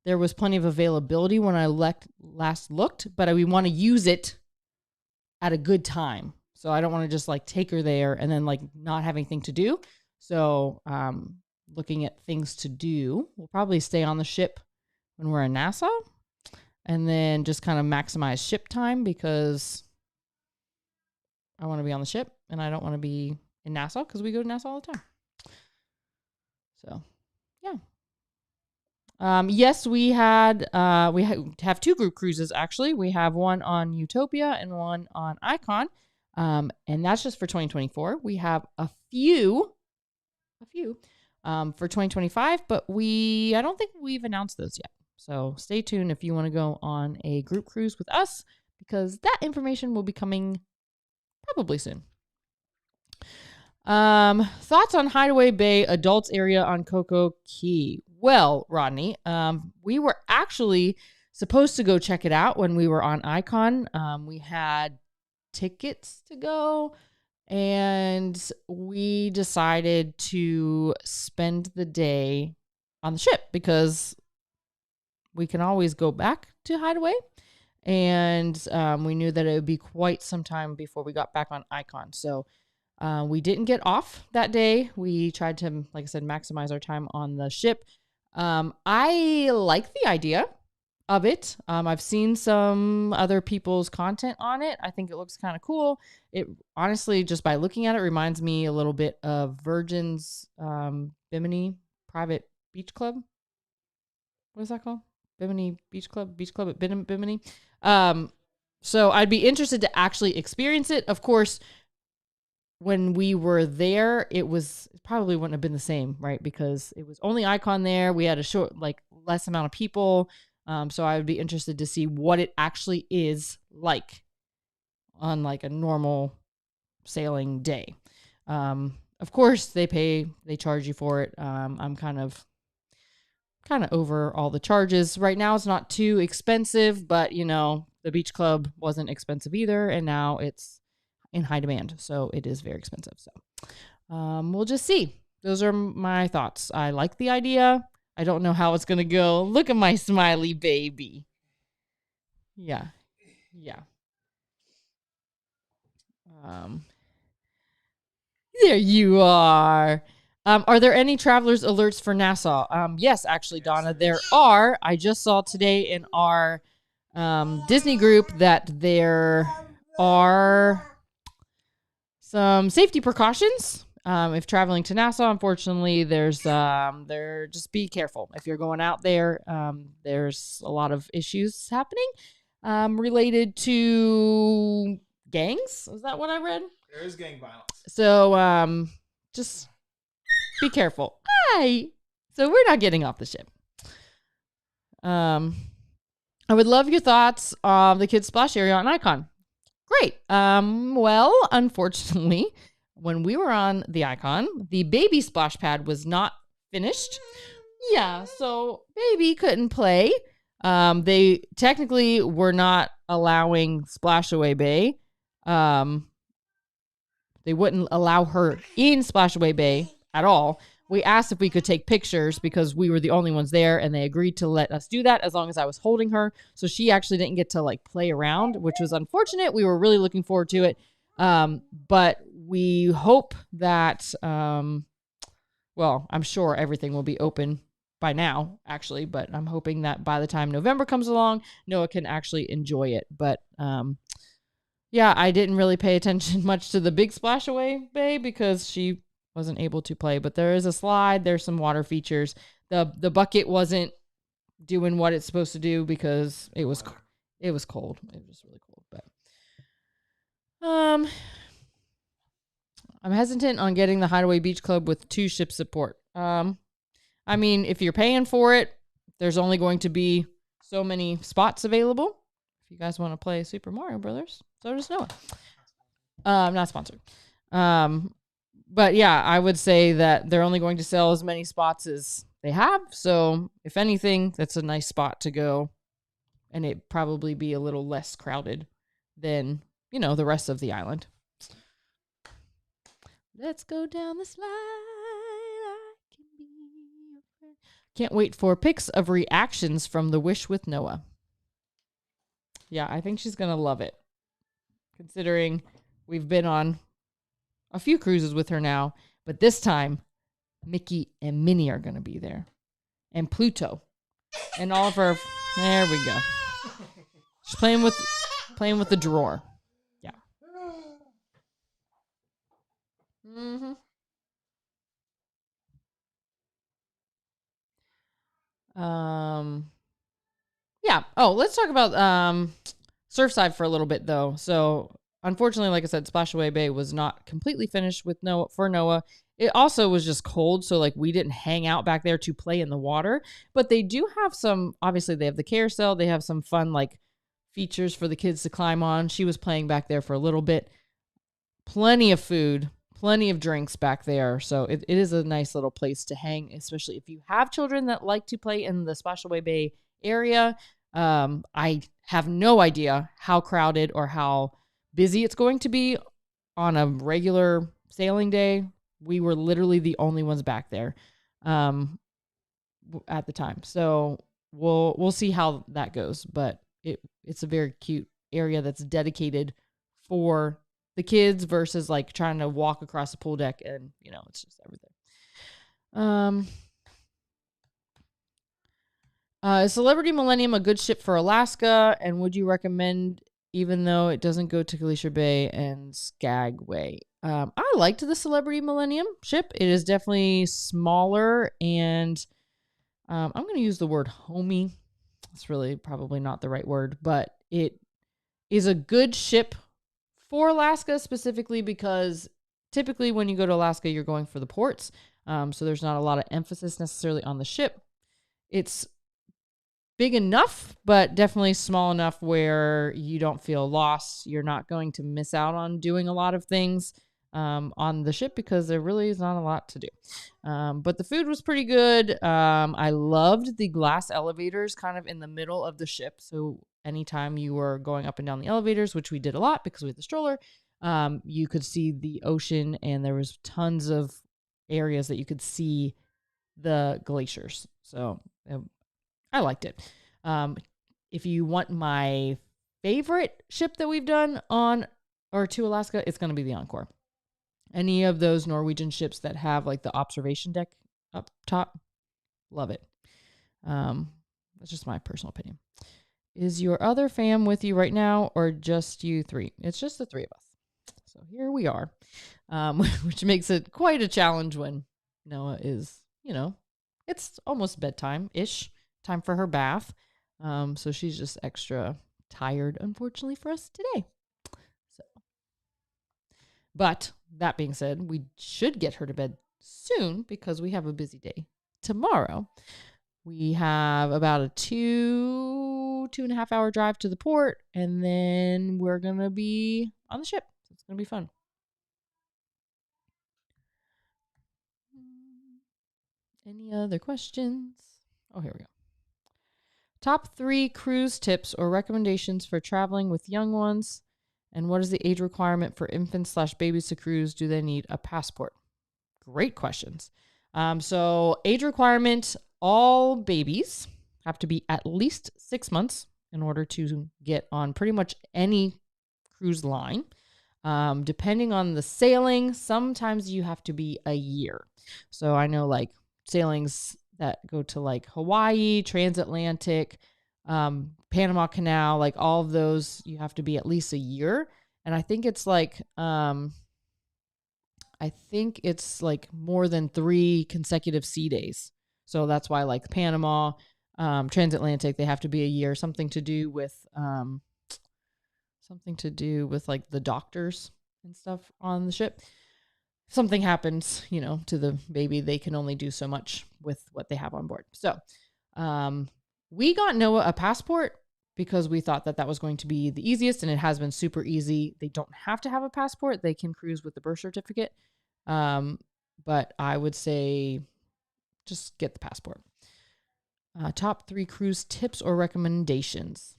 there was plenty of availability when I last looked, but we want to use it at a good time. So I don't want to just like take her there and then like not have anything to do. So looking at things to do, we'll probably stay on the ship when we're in Nassau and then just kind of maximize ship time because I want to be on the ship and I don't want to be in Nassau because we go to Nassau all the time. So, yeah. Yes, we have two group cruises, actually. We have one on Utopia and one on Icon. And that's just for 2024. We have a few for 2025, but I don't think we've announced those yet. So stay tuned if you want to go on a group cruise with us because that information will be coming probably soon. Thoughts on Hideaway Bay adults area on Coco Key? Well, Rodney, we were actually supposed to go check it out when we were on Icon. We had tickets to go and we decided to spend the day on the ship because we can always go back to Hideaway. And we knew that it would be quite some time before we got back on Icon. So we didn't get off that day. We tried to, like I said, maximize our time on the ship. I like the idea of it. I've seen some other people's content on it. I think it looks kind of cool. It honestly, just by looking at it, reminds me a little bit of Virgin's Bimini Private Beach Club. What is that called? Bimini Beach Club at Bimini. So I'd be interested to actually experience it. Of course, when we were there, it probably wouldn't have been the same, right? Because it was only Icon there. We had a short, like less amount of people. So I would be interested to see what it actually is like on like a normal sailing day. Of course they charge you for it. I'm kind of over all the charges. Right now it's not too expensive, but the beach club wasn't expensive either. And now it's in high demand. So it is very expensive. So we'll just see. Those are my thoughts. I like the idea. I don't know how it's going to go. Look at my smiley baby. Yeah. There you are. Are there any travelers alerts for Nassau? Yes, actually, Donna, there are. I just saw today in our Disney group that there are some safety precautions. If traveling to Nassau, unfortunately, just be careful. If you're going out there, there's a lot of issues happening related to gangs. Is that what I read? There is gang violence. So just be careful. Hi. So we're not getting off the ship. I would love your thoughts on the kids' splash area on Icon. Great. Well, unfortunately, when we were on the Icon, the baby splash pad was not finished. Yeah, so baby couldn't play. They technically were not allowing Splashaway Bay. They wouldn't allow her in Splashaway Bay at all. We asked if we could take pictures because we were the only ones there, and they agreed to let us do that as long as I was holding her. So she actually didn't get to like play around, which was unfortunate. We were really looking forward to it. But we hope that, well, I'm sure everything will be open by now, actually, but I'm hoping that by the time November comes along, Noah can actually enjoy it. But, yeah, I didn't really pay attention much to the big Splashaway Bay because she wasn't able to play, but there is a slide. There's some water features. The bucket wasn't doing what it's supposed to do because it was cold. It was just really cold. But I'm hesitant on getting the Hideaway Beach Club with 2 ship support. I mean, if you're paying for it, there's only going to be so many spots available. If you guys want to play Super Mario Brothers, so does Noah. Not sponsored. But yeah, I would say that they're only going to sell as many spots as they have. So if anything, that's a nice spot to go. And it'd probably be a little less crowded than, the rest of the island. Let's go down the slide. I can be your friend. Can't wait for pics of reactions from the Wish with Noah. Yeah, I think she's going to love it. Considering we've been on a few cruises with her now, but this time Mickey and Minnie are going to be there, and Pluto, and all of her. There we go. She's playing with the drawer. Yeah. Mm-hmm. Yeah. Oh, let's talk about Surfside for a little bit though. So unfortunately, like I said, Splashaway Bay was not completely finished with Noah. It also was just cold, so like we didn't hang out back there to play in the water. But they do have some. Obviously, they have the carousel. They have some fun like features for the kids to climb on. She was playing back there for a little bit. Plenty of food, plenty of drinks back there. So it is a nice little place to hang, especially if you have children that like to play in the Splashaway Bay area. I have no idea how crowded or how busy it's going to be on a regular sailing day. We were literally the only ones back there at the time. So we'll see how that goes. But it's a very cute area that's dedicated for the kids versus like trying to walk across the pool deck and, it's just everything. Is Celebrity Millennium a good ship for Alaska? And would you recommend, even though it doesn't go to Glacier Bay and Skagway? I liked the Celebrity Millennium ship. It is definitely smaller and I'm going to use the word homey. It's really probably not the right word, but it is a good ship for Alaska specifically because typically when you go to Alaska, you're going for the ports. So there's not a lot of emphasis necessarily on the ship. It's big enough, but definitely small enough where you don't feel lost. You're not going to miss out on doing a lot of things on the ship because there really is not a lot to do. But the food was pretty good. I loved the glass elevators kind of in the middle of the ship. So anytime you were going up and down the elevators, which we did a lot because we had the stroller, you could see the ocean, and there was tons of areas that you could see the glaciers. So I liked it. If you want my favorite ship that we've done on or to Alaska, it's going to be the Encore. Any of those Norwegian ships that have like the observation deck up top, love it. That's just my personal opinion. Is your other fam with you right now or just you three? It's just the three of us. So here we are, which makes it quite a challenge when Noah is, it's almost bedtime-ish, time for her bath. So she's just extra tired, unfortunately, for us today. But that being said, we should get her to bed soon because we have a busy day tomorrow. We have about a 2.5 hour drive to the port, and then we're going to be on the ship. So it's going to be fun. Any other questions? Oh, here we go. Top 3 cruise tips or recommendations for traveling with young ones. And what is the age requirement for infants/babies to cruise? Do they need a passport? Great questions. So age requirement, all babies have to be at least 6 months in order to get on pretty much any cruise line. Depending on the sailing, sometimes you have to be a year. So I know like sailings that go to like Hawaii, transatlantic, Panama Canal, like all of those, you have to be at least a year. And I think it's like, more than 3 consecutive sea days. So that's why like Panama, transatlantic, they have to be a year, something to do with like the doctors and stuff on the ship. If something happens, to the baby, they can only do so much with what they have on board. So, we got Noah a passport because we thought that was going to be the easiest, and it has been super easy. They don't have to have a passport. They can cruise with the birth certificate. But I would say just get the passport. Top 3 cruise tips or recommendations.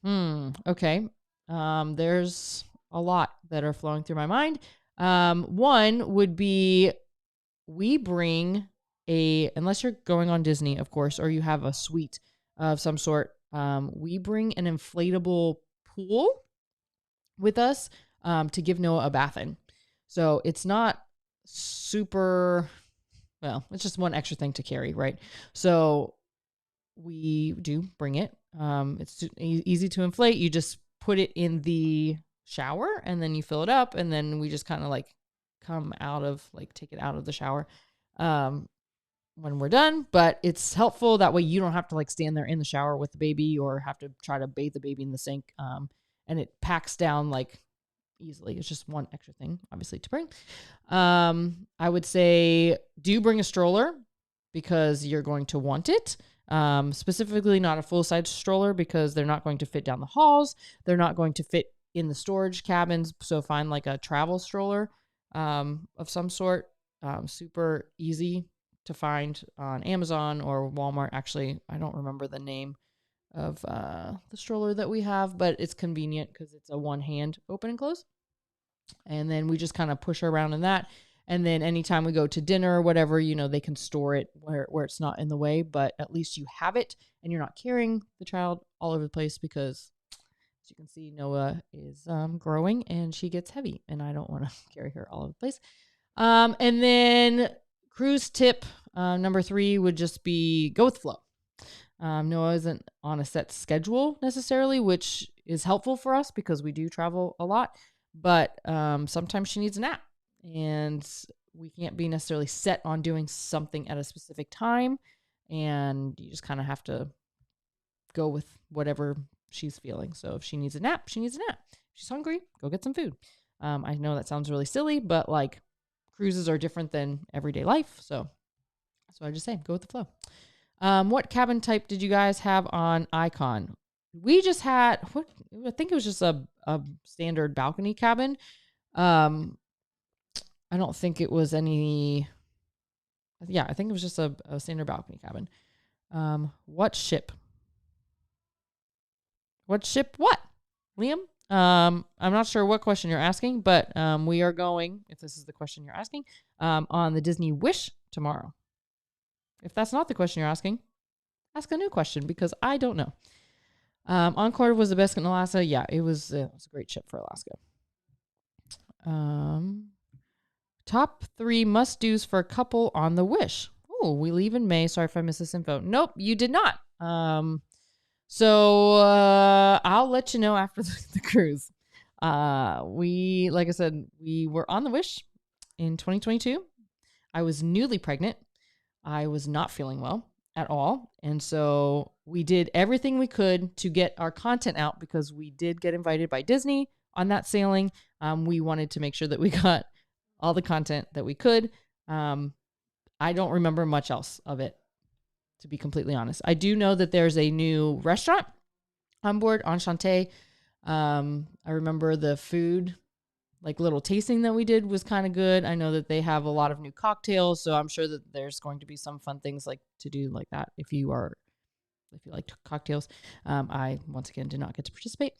Okay. There's a lot that are flowing through my mind. One would be we bring unless you're going on Disney, of course, or you have a suite of some sort, we bring an inflatable pool with us to give Noah a bath in. So it's not super, it's just one extra thing to carry, right? So we do bring it. It's easy to inflate. You just put it in the shower and then you fill it up, and then we just kind of like take it out of the shower when we're done. But it's helpful that way you don't have to like stand there in the shower with the baby or have to try to bathe the baby in the sink, and it packs down like easily. It's just one extra thing obviously to bring. I would say do bring a stroller because you're going to want it. Specifically not a full-size stroller because they're not going to fit down the halls. They're not going to fit in the storage cabins. So find like a travel stroller of some sort. Super easy to find on Amazon or Walmart. Actually, I don't remember the name of the stroller that we have, but it's convenient because it's a one-hand open and close. And then we just kind of push her around in that. And then anytime we go to dinner or whatever, they can store it where it's not in the way, but at least you have it and you're not carrying the child all over the place because, as you can see, Noah is growing and she gets heavy and I don't want to carry her all over the place. And then cruise tip number 3 would just be go with flow. Noah isn't on a set schedule necessarily, which is helpful for us because we do travel a lot, but sometimes she needs a nap. And we can't be necessarily set on doing something at a specific time. And you just kind of have to go with whatever she's feeling. So if she needs a nap, she needs a nap. If she's hungry, go get some food. I know that sounds really silly, but like cruises are different than everyday life. So that's what I just say. Go with the flow. What cabin type did you guys have on Icon? We just had what I think it was just a standard balcony cabin. I don't think it was any. Yeah, I think it was just a standard balcony cabin. What ship? What ship? What, Liam? I'm not sure what question you're asking, but we are going. If this is the question you're asking, on the Disney Wish tomorrow. If that's not the question you're asking, ask a new question because I don't know. Encore was the best in Alaska. Yeah, it was a great ship for Alaska. Top 3 must-dos for a couple on the Wish. Oh, we leave in May. Sorry if I missed this info. Nope, you did not. So I'll let you know after the cruise. Like I said, we were on the Wish in 2022. I was newly pregnant. I was not feeling well at all. And so we did everything we could to get our content out because we did get invited by Disney on that sailing. We wanted to make sure that we got all the content that we could. I don't remember much else of it, to be completely honest. I do know that there's a new restaurant on board, Enchanté. I remember the food, like little tasting that we did was kind of good. I know that they have a lot of new cocktails, so I'm sure that there's going to be some fun things like to do like that if you like cocktails. I once again did not get to participate.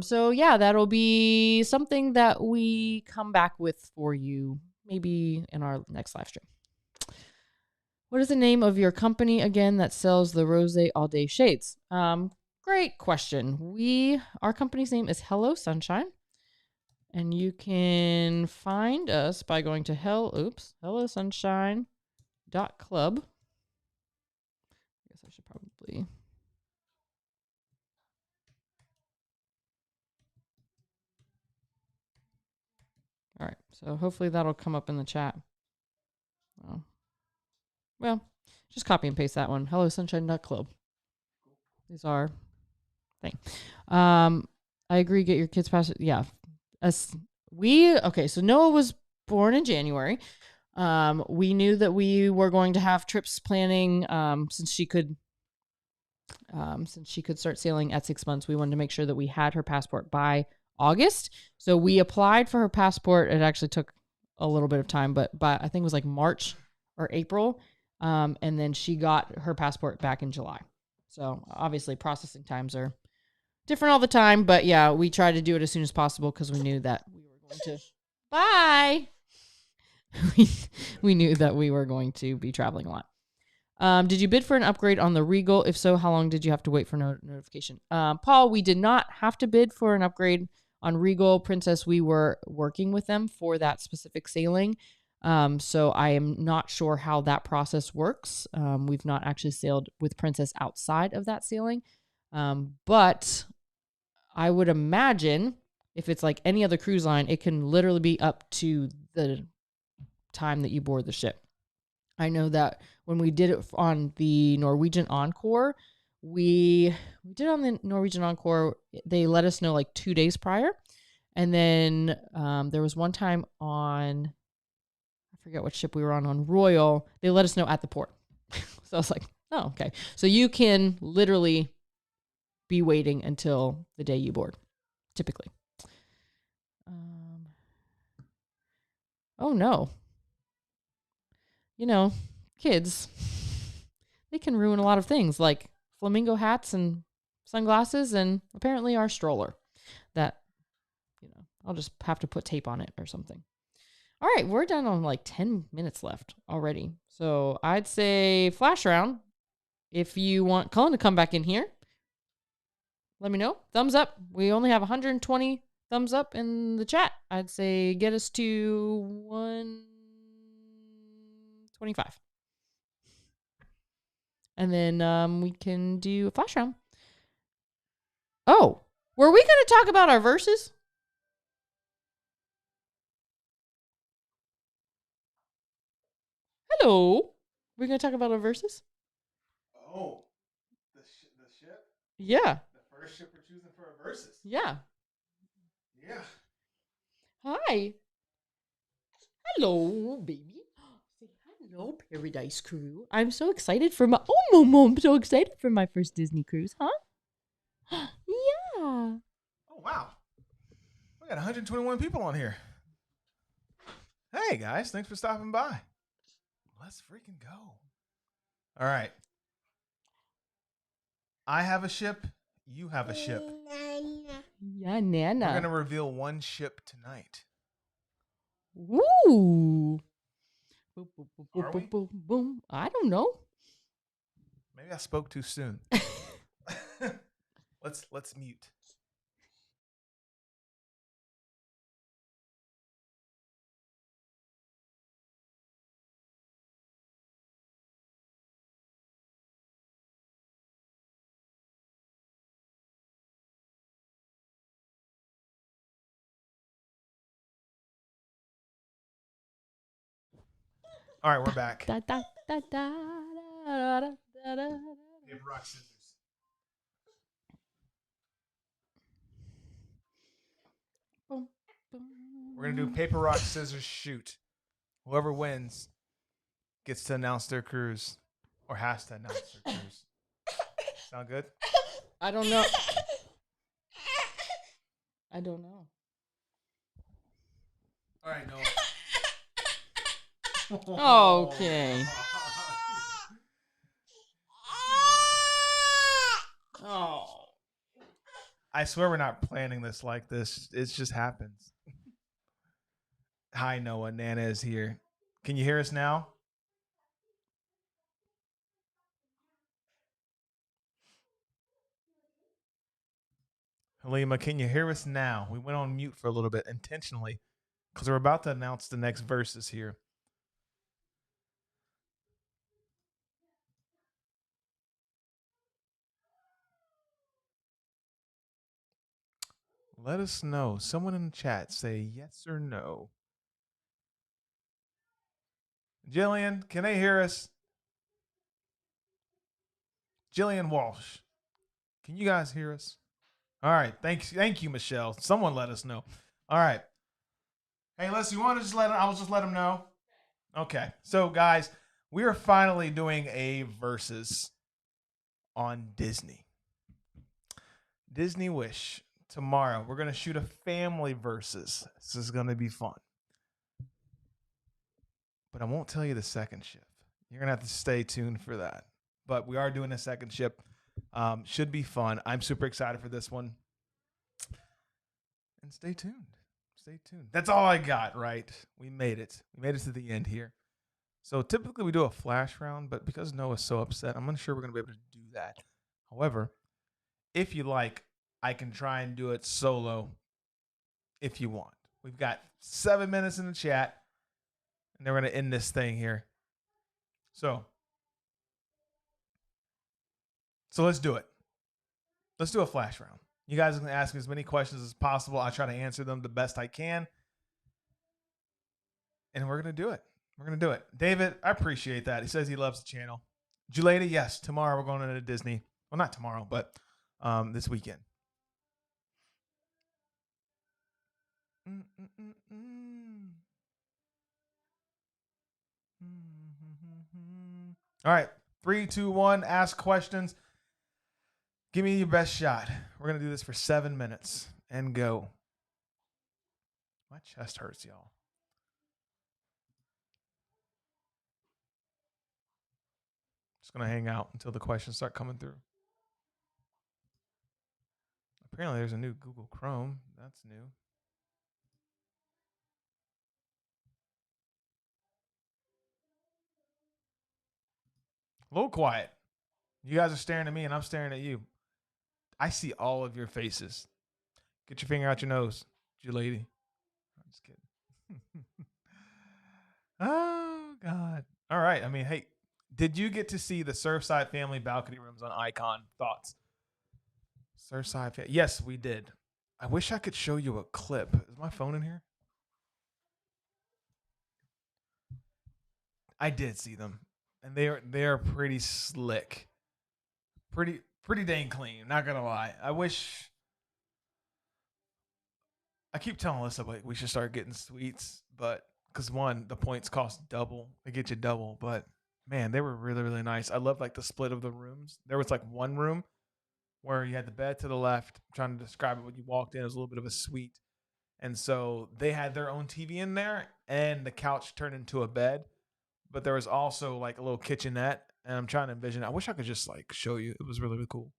So yeah, that'll be something that we come back with for you maybe in our next live stream. What is the name of your company again that sells the Rosé All Day shades? Great question. Our company's name is Hello Sunshine. And you can find us by going to hellosunshine.club. I guess I should probably. All right. So hopefully that'll come up in the chat. Oh. Well, just copy and paste that one. hellosunshine.club. These are thing. I agree. Get your kids past it. Yeah. Okay. So Noah was born in January. We knew that we were going to have trips planning since she could start sailing at 6 months. We wanted to make sure that we had her passport by August. So we applied for her passport. It actually took a little bit of time, but I think it was like March or April. And then she got her passport back in July. So obviously processing times are different all the time, but yeah, we tried to do it as soon as possible because we knew that we were going to. Bye. we knew that we were going to be traveling a lot. Did you bid for an upgrade on the Regal? If so, how long did you have to wait for notification? Paul, we did not have to bid for an upgrade on Regal. Princess, we were working with them for that specific sailing. So I am not sure how that process works. We've not actually sailed with Princess outside of that sailing. But I would imagine if it's like any other cruise line, it can literally be up to the time that you board the ship. I know that when we did it on the Norwegian Encore, they let us know like 2 days prior. And then there was one time on, I forget what ship we were on Royal, they let us know at the port. So I was like, oh, okay. So you can literally be waiting until the day you board, typically. Oh, no. You know, kids, they can ruin a lot of things like flamingo hats and sunglasses and apparently our stroller that, I'll just have to put tape on it or something. All right, we're done on like 10 minutes left already. So I'd say flash round. If you want Cullen to come back in here, let me know. Thumbs up. We only have 120 thumbs up in the chat. I'd say get us to 125. And then we can do a flash round. Oh, were we going to talk about our verses? Hello. We're going to talk about our verses? Oh, the ship? Yeah. The first ship we're choosing for our verses? Yeah. Yeah. Hi. Hello, baby. Say hello, Paradise Crew. I'm so excited for my I'm so excited for my first Disney cruise, huh? Yeah. Oh, wow. We got 121 people on here. Hey, guys. Thanks for stopping by. Let's freaking go. All right. I have a ship. You have a ship. Yeah, Nana. We're going to reveal one ship tonight. Woo. Boom, boom, boom, boom, Are boom, we? boom, boom. I don't know. Maybe I spoke too soon. Let's mute. All right, we're back. Da, da, da, da, da, da, da, da. Paper, rock, scissors. Boom, boom. We're going to do paper, rock, scissors, shoot. Whoever wins gets to announce their cruise or has to announce their cruise. Sound good? I don't know. I don't know. All right, Noah. Okay. Oh. I swear we're not planning this like this. It just happens. Hi, Noah. Nana is here. Can you hear us now? Halima, can you hear us now? We went on mute for a little bit intentionally because we're about to announce the next verses here. Let us know. Someone in the chat say yes or no. Jillian, can they hear us? Jillian Walsh, can you guys hear us? All right. Thank you, Michelle. Someone let us know. All right. Hey, Les, you want to just I'll just let them know? Okay. So, guys, we are finally doing a versus on Disney. Disney Wish. Tomorrow, we're going to shoot a family versus. This is going to be fun. But I won't tell you the second ship. You're going to have to stay tuned for that. But we are doing a second ship. Should be fun. I'm super excited for this one. And stay tuned. Stay tuned. That's all I got, right? We made it. We made it to the end here. So typically we do a flash round, but because Noah's so upset, I'm unsure we're going to be able to do that. However, if you like, I can try and do it solo if you want. We've got 7 minutes in the chat, and then we're going to end this thing here. So let's do it. Let's do a flash round. You guys can ask me as many questions as possible. I'll try to answer them the best I can. And we're going to do it. We're going to do it. David, I appreciate that. He says he loves the channel. Juleda, yes, tomorrow we're going to Disney. Well, not tomorrow, but this weekend. All right. 3, 2, 1. Ask questions. Give me your best shot. We're going to do this for 7 minutes and go. My chest hurts, y'all. Just going to hang out until the questions start coming through. Apparently, there's a new Google Chrome. That's new. A little quiet. You guys are staring at me and I'm staring at you. I see all of your faces. Get your finger out your nose, you lady. I'm just kidding. Oh, God. All right. I mean, hey, did you get to see the Surfside family balcony rooms on Icon? Thoughts? Surfside. Yes, we did. I wish I could show you a clip. Is my phone in here? I did see them, and they are pretty slick, pretty dang clean. Not gonna lie. I wish. I keep telling Alyssa like we should start getting suites, but because one, the points cost double. They get you double, but man, they were really, really nice. I love like the split of the rooms. There was like one room where you had the bed to the left. I'm trying to describe it when you walked in. It was a little bit of a suite. And so they had their own TV in there and the couch turned into a bed. But there was also like a little kitchenette. And I'm trying to envision. I wish I could just like show you. It was really, really cool.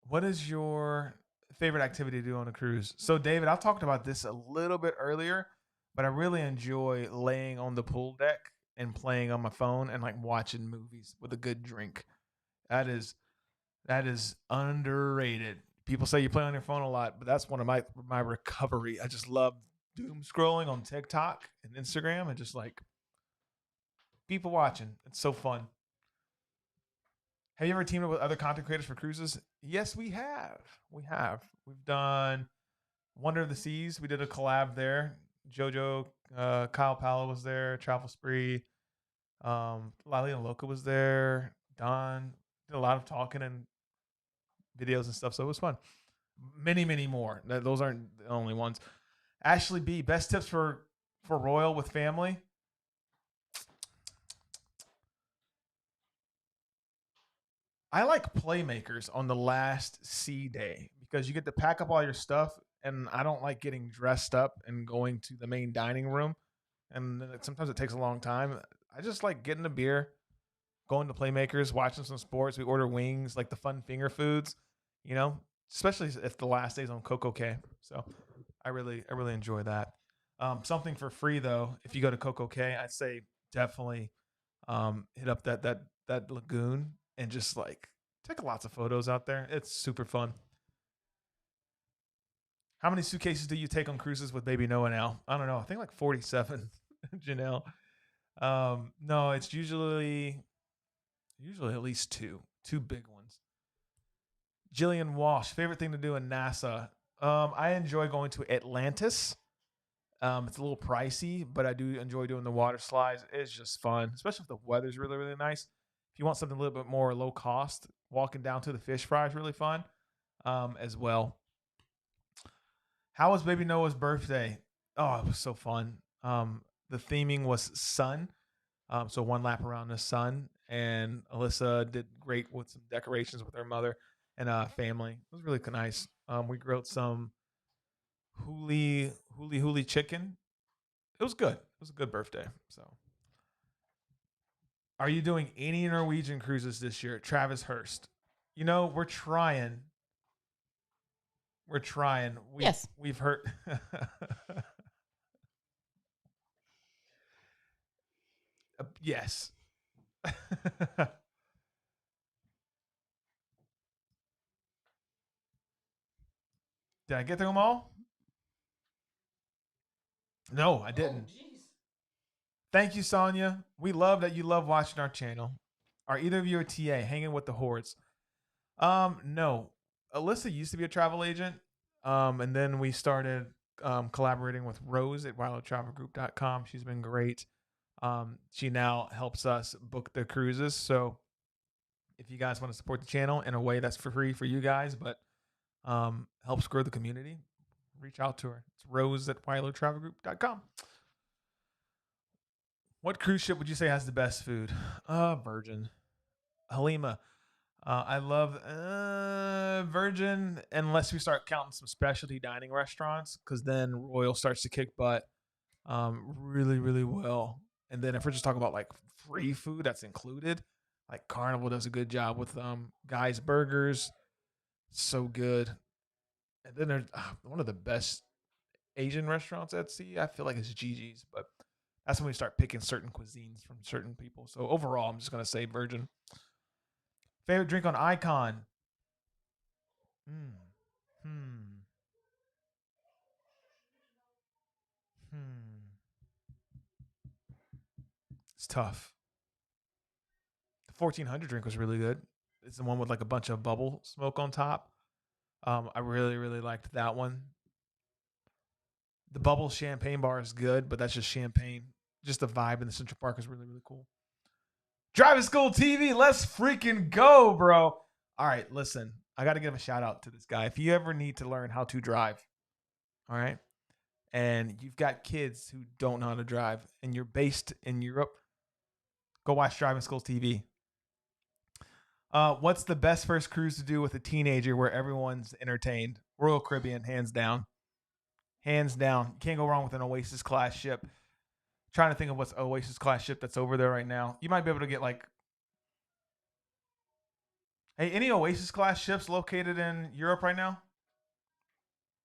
What is your favorite activity to do on a cruise? So, David, I've talked about this a little bit earlier, but I really enjoy laying on the pool deck and playing on my phone and like watching movies with a good drink. That is underrated. People say you play on your phone a lot, but that's one of my recovery. I just love doom scrolling on TikTok and Instagram and just like people watching. It's so fun. Have you ever teamed up with other content creators for cruises? Yes, we have. We have. We've done Wonder of the Seas. We did a collab there. Jojo, Kyle Palo was there. Travel Spree. Lali and Loca was there. Don did a lot of talking and videos and stuff, so it was fun. Many, many more. Those aren't the only ones. Ashley B, best tips for Royal with family. I like playmakers on the last sea day because you get to pack up all your stuff, and I don't like getting dressed up and going to the main dining room, and sometimes it takes a long time. I just like getting a beer, going to playmakers, watching some sports. We order wings, like the fun finger foods, especially if the last day's on Coco K. So I really enjoy that. Something for free though, if you go to Coco K, I'd say definitely hit up that lagoon and just like take lots of photos out there. It's super fun. How many suitcases do you take on cruises with baby Noah now? I don't know. I think like 47, Janelle. No, it's usually at least two big ones. Jillian Walsh, favorite thing to do in NASA. I enjoy going to Atlantis. It's a little pricey, but I do enjoy doing the water slides. It's just fun, especially if the weather's really, really nice. If you want something a little bit more low cost, walking down to the fish fry is really fun as well. How was baby Noah's birthday? Oh, it was so fun. The theming was sun. So one lap around the sun. And Alyssa did great with some decorations with her mother and family. It was really nice. We grilled some huli chicken. It was good. It was a good birthday. So, are you doing any Norwegian cruises this year? Travis Hurst. We're trying. We're trying. Yes. We've heard. Yes. Did I get through them all? No, I didn't. Thank you, Sonia. We love that you love watching our channel. Are either of you a TA hanging with the hordes? No. Alyssa used to be a travel agent. And then we started collaborating with Rose at wildtravelgroup.com. She's been great. She now helps us book the cruises. So if you guys want to support the channel in a way that's for free for you guys, but helps grow the community, reach out to her. It's Rose at wildtravelgroup.com. What cruise ship would you say has the best food? Virgin. Halima. I love Virgin unless we start counting some specialty dining restaurants, because then Royal starts to kick butt really, really well. And then if we're just talking about like free food that's included, like Carnival does a good job with Guy's Burgers. So good. And then there's one of the best Asian restaurants at sea, I feel like, is Gigi's, but that's when we start picking certain cuisines from certain people. So overall, I'm just going to say Virgin. Favorite drink on Icon? It's tough. The 1400 drink was really good. It's the one with like a bunch of bubble smoke on top. I really, really liked that one. The bubble champagne bar is good, but that's just champagne. Just the vibe in the Central Park is really, really cool. Driving School TV, let's freaking go, bro. All right, listen, I got to give a shout out to this guy. If you ever need to learn how to drive, all right, and you've got kids who don't know how to drive, and you're based in Europe, go watch Driving School TV. What's the best first cruise to do with a teenager where everyone's entertained? Royal Caribbean, hands down. Hands down. You can't go wrong with an Oasis class ship. Trying to think of what's Oasis class ship that's over there right now. You might be able to get like, hey, any Oasis class ships located in Europe right now?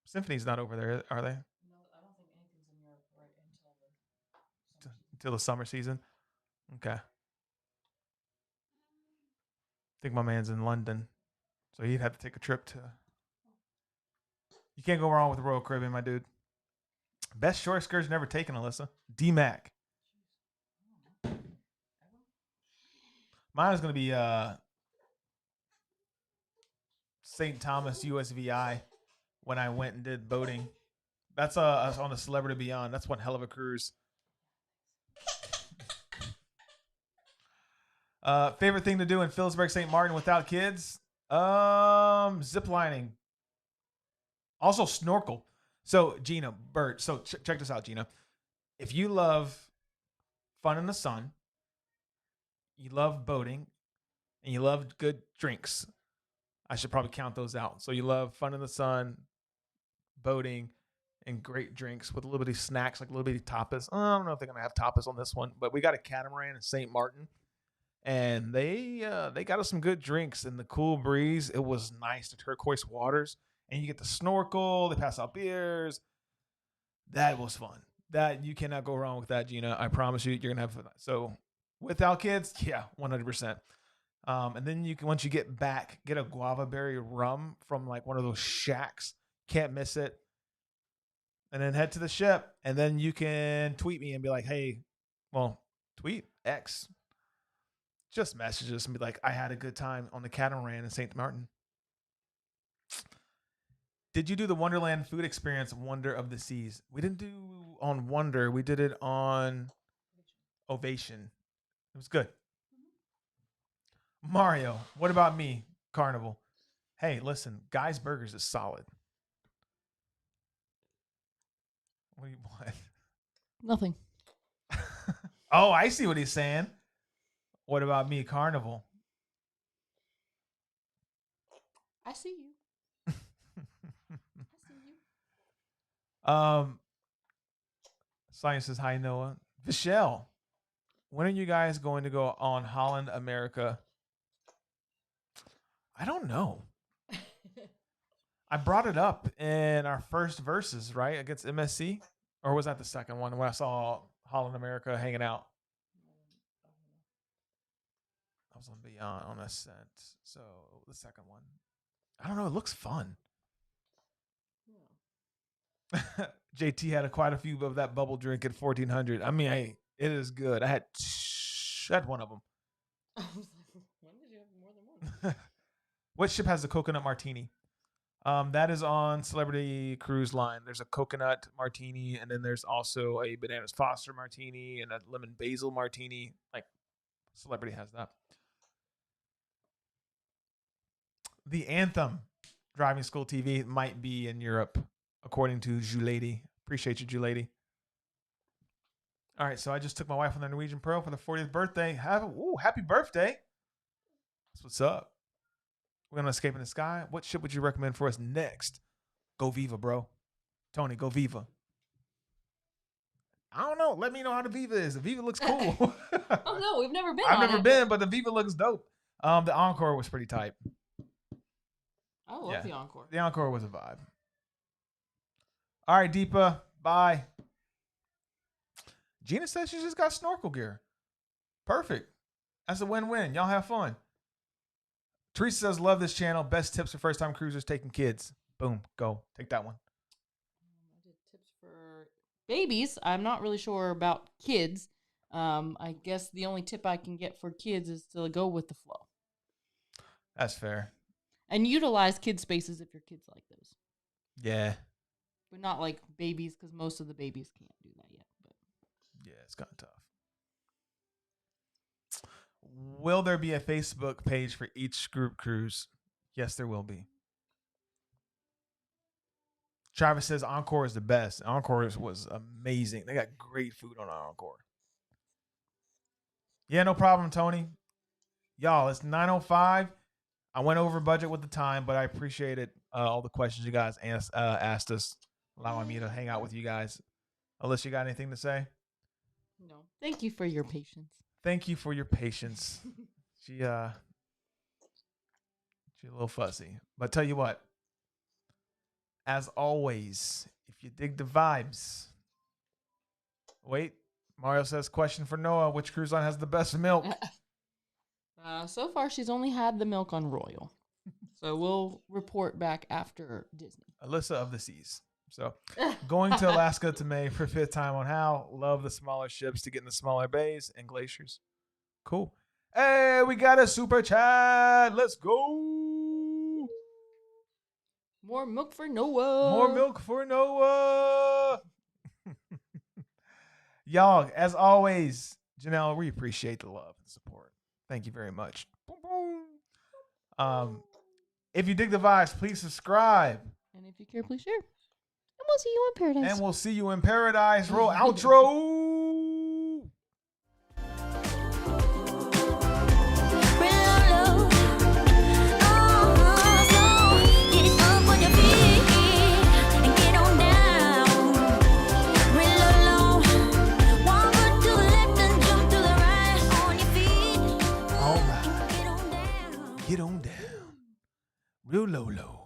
Symphony's not over there, are they? No, I don't think anything's in Europe right Until the summer season. Okay. I think my man's in London, so he'd have to take a trip to. You can't go wrong with the Royal Caribbean, my dude. Best short excursion ever taken, Alyssa. D-Mac. Mine is going to be St. Thomas USVI when I went and did boating. That's on a Celebrity Beyond. That's one hell of a cruise. Favorite thing to do in Phillipsburg, St. Martin without kids? Zip lining. Also snorkel. So Gina, Bert. So check this out, Gina. If you love fun in the sun, you love boating, and you love good drinks, I should probably count those out. So you love fun in the sun, boating, and great drinks with a little bit of snacks, like a little bit of tapas. I don't know if they're gonna have tapas on this one, but we got a catamaran in St. Martin, and they got us some good drinks in the cool breeze. It was nice, the turquoise waters, and you get to snorkel. They pass out beers. That was fun. That you cannot go wrong with that, Gina. I promise you, you're gonna have fun. So without kids, yeah, 100%. And then you can, once you get back, get a guava berry rum from like one of those shacks. Can't miss it. And then head to the ship, and then you can tweet me and be like, hey, well, tweet X. Just message us and be like, I had a good time on the catamaran in St. Martin. Did you do the Wonderland food experience, Wonder of the Seas? We didn't do on Wonder. We did it on Ovation. It was good. Mario, what about me? Carnival. Hey, listen, Guy's Burgers is solid. What do you want? Nothing. Oh, I see what he's saying. What about me? Carnival. I see you. I see you. Science says hi, Noah. Michelle, when are you guys going to go on Holland America? I don't know. I brought it up in our first verses, right, against MSC, or was that the second one when I saw Holland America hanging out? I was on Beyond on Ascent, so the second one. I don't know. It looks fun. Yeah. JT had quite a few of that bubble drink at 1400. I mean, it is good. I had one of them. I was like, when did you have more than one? What ship has the coconut martini? That is on Celebrity Cruise Line. There's a coconut martini, and then there's also a bananas Foster martini and a lemon basil martini. Like, Celebrity has that. The Anthem Driving School TV might be in Europe, according to Julady. Appreciate you, Julady. All right, so I just took my wife on the Norwegian Pearl for the 40th birthday. Happy birthday. That's what's up. We're going to escape in the sky. What ship would you recommend for us next? Go Viva, bro. Tony, go Viva. I don't know. Let me know how the Viva is. The Viva looks cool. Oh, no, we've never been I've on never it. been, but the Viva looks dope. The Encore was pretty tight. I love the Encore. The Encore was a vibe. All right, Deepa. Bye. Gina says she just got snorkel gear. Perfect. That's a win-win. Y'all have fun. Teresa says, love this channel. Best tips for first-time cruisers taking kids. Boom. Go. Take that one. I did tips for babies. I'm not really sure about kids. I guess the only tip I can get for kids is to go with the flow. That's fair. And utilize kid spaces if your kids like those. Yeah. But not like babies, because most of the babies can't do that yet. But yeah, it's kind of tough. Will there be a Facebook page for each group cruise? Yes, there will be. Travis says Encore is the best. Encore was amazing. They got great food on Encore. Yeah, no problem, Tony. Y'all, it's 9:05. I went over budget with the time, but I appreciated all the questions you guys asked us, allowing me to hang out with you guys. Alyssa, you got anything to say? No. Thank you for your patience. Thank you for your patience. She's a little fussy. But tell you what, as always, if you dig the vibes. Wait, Mario says, question for Noah, which cruise line has the best milk? So far, she's only had the milk on Royal. So we'll report back after Disney. Alyssa of the Seas. So going to Alaska to May for 5th time on how. Love the smaller ships to get in the smaller bays and glaciers. Cool. Hey, we got a super chat. Let's go. More milk for Noah. More milk for Noah. Y'all, as always, Janelle, we appreciate the love and support. Thank you very much. If you dig the vibes, please subscribe. And if you care, please share. And we'll see you in paradise. And we'll see you in paradise. Roll outro. Get on down. Real low.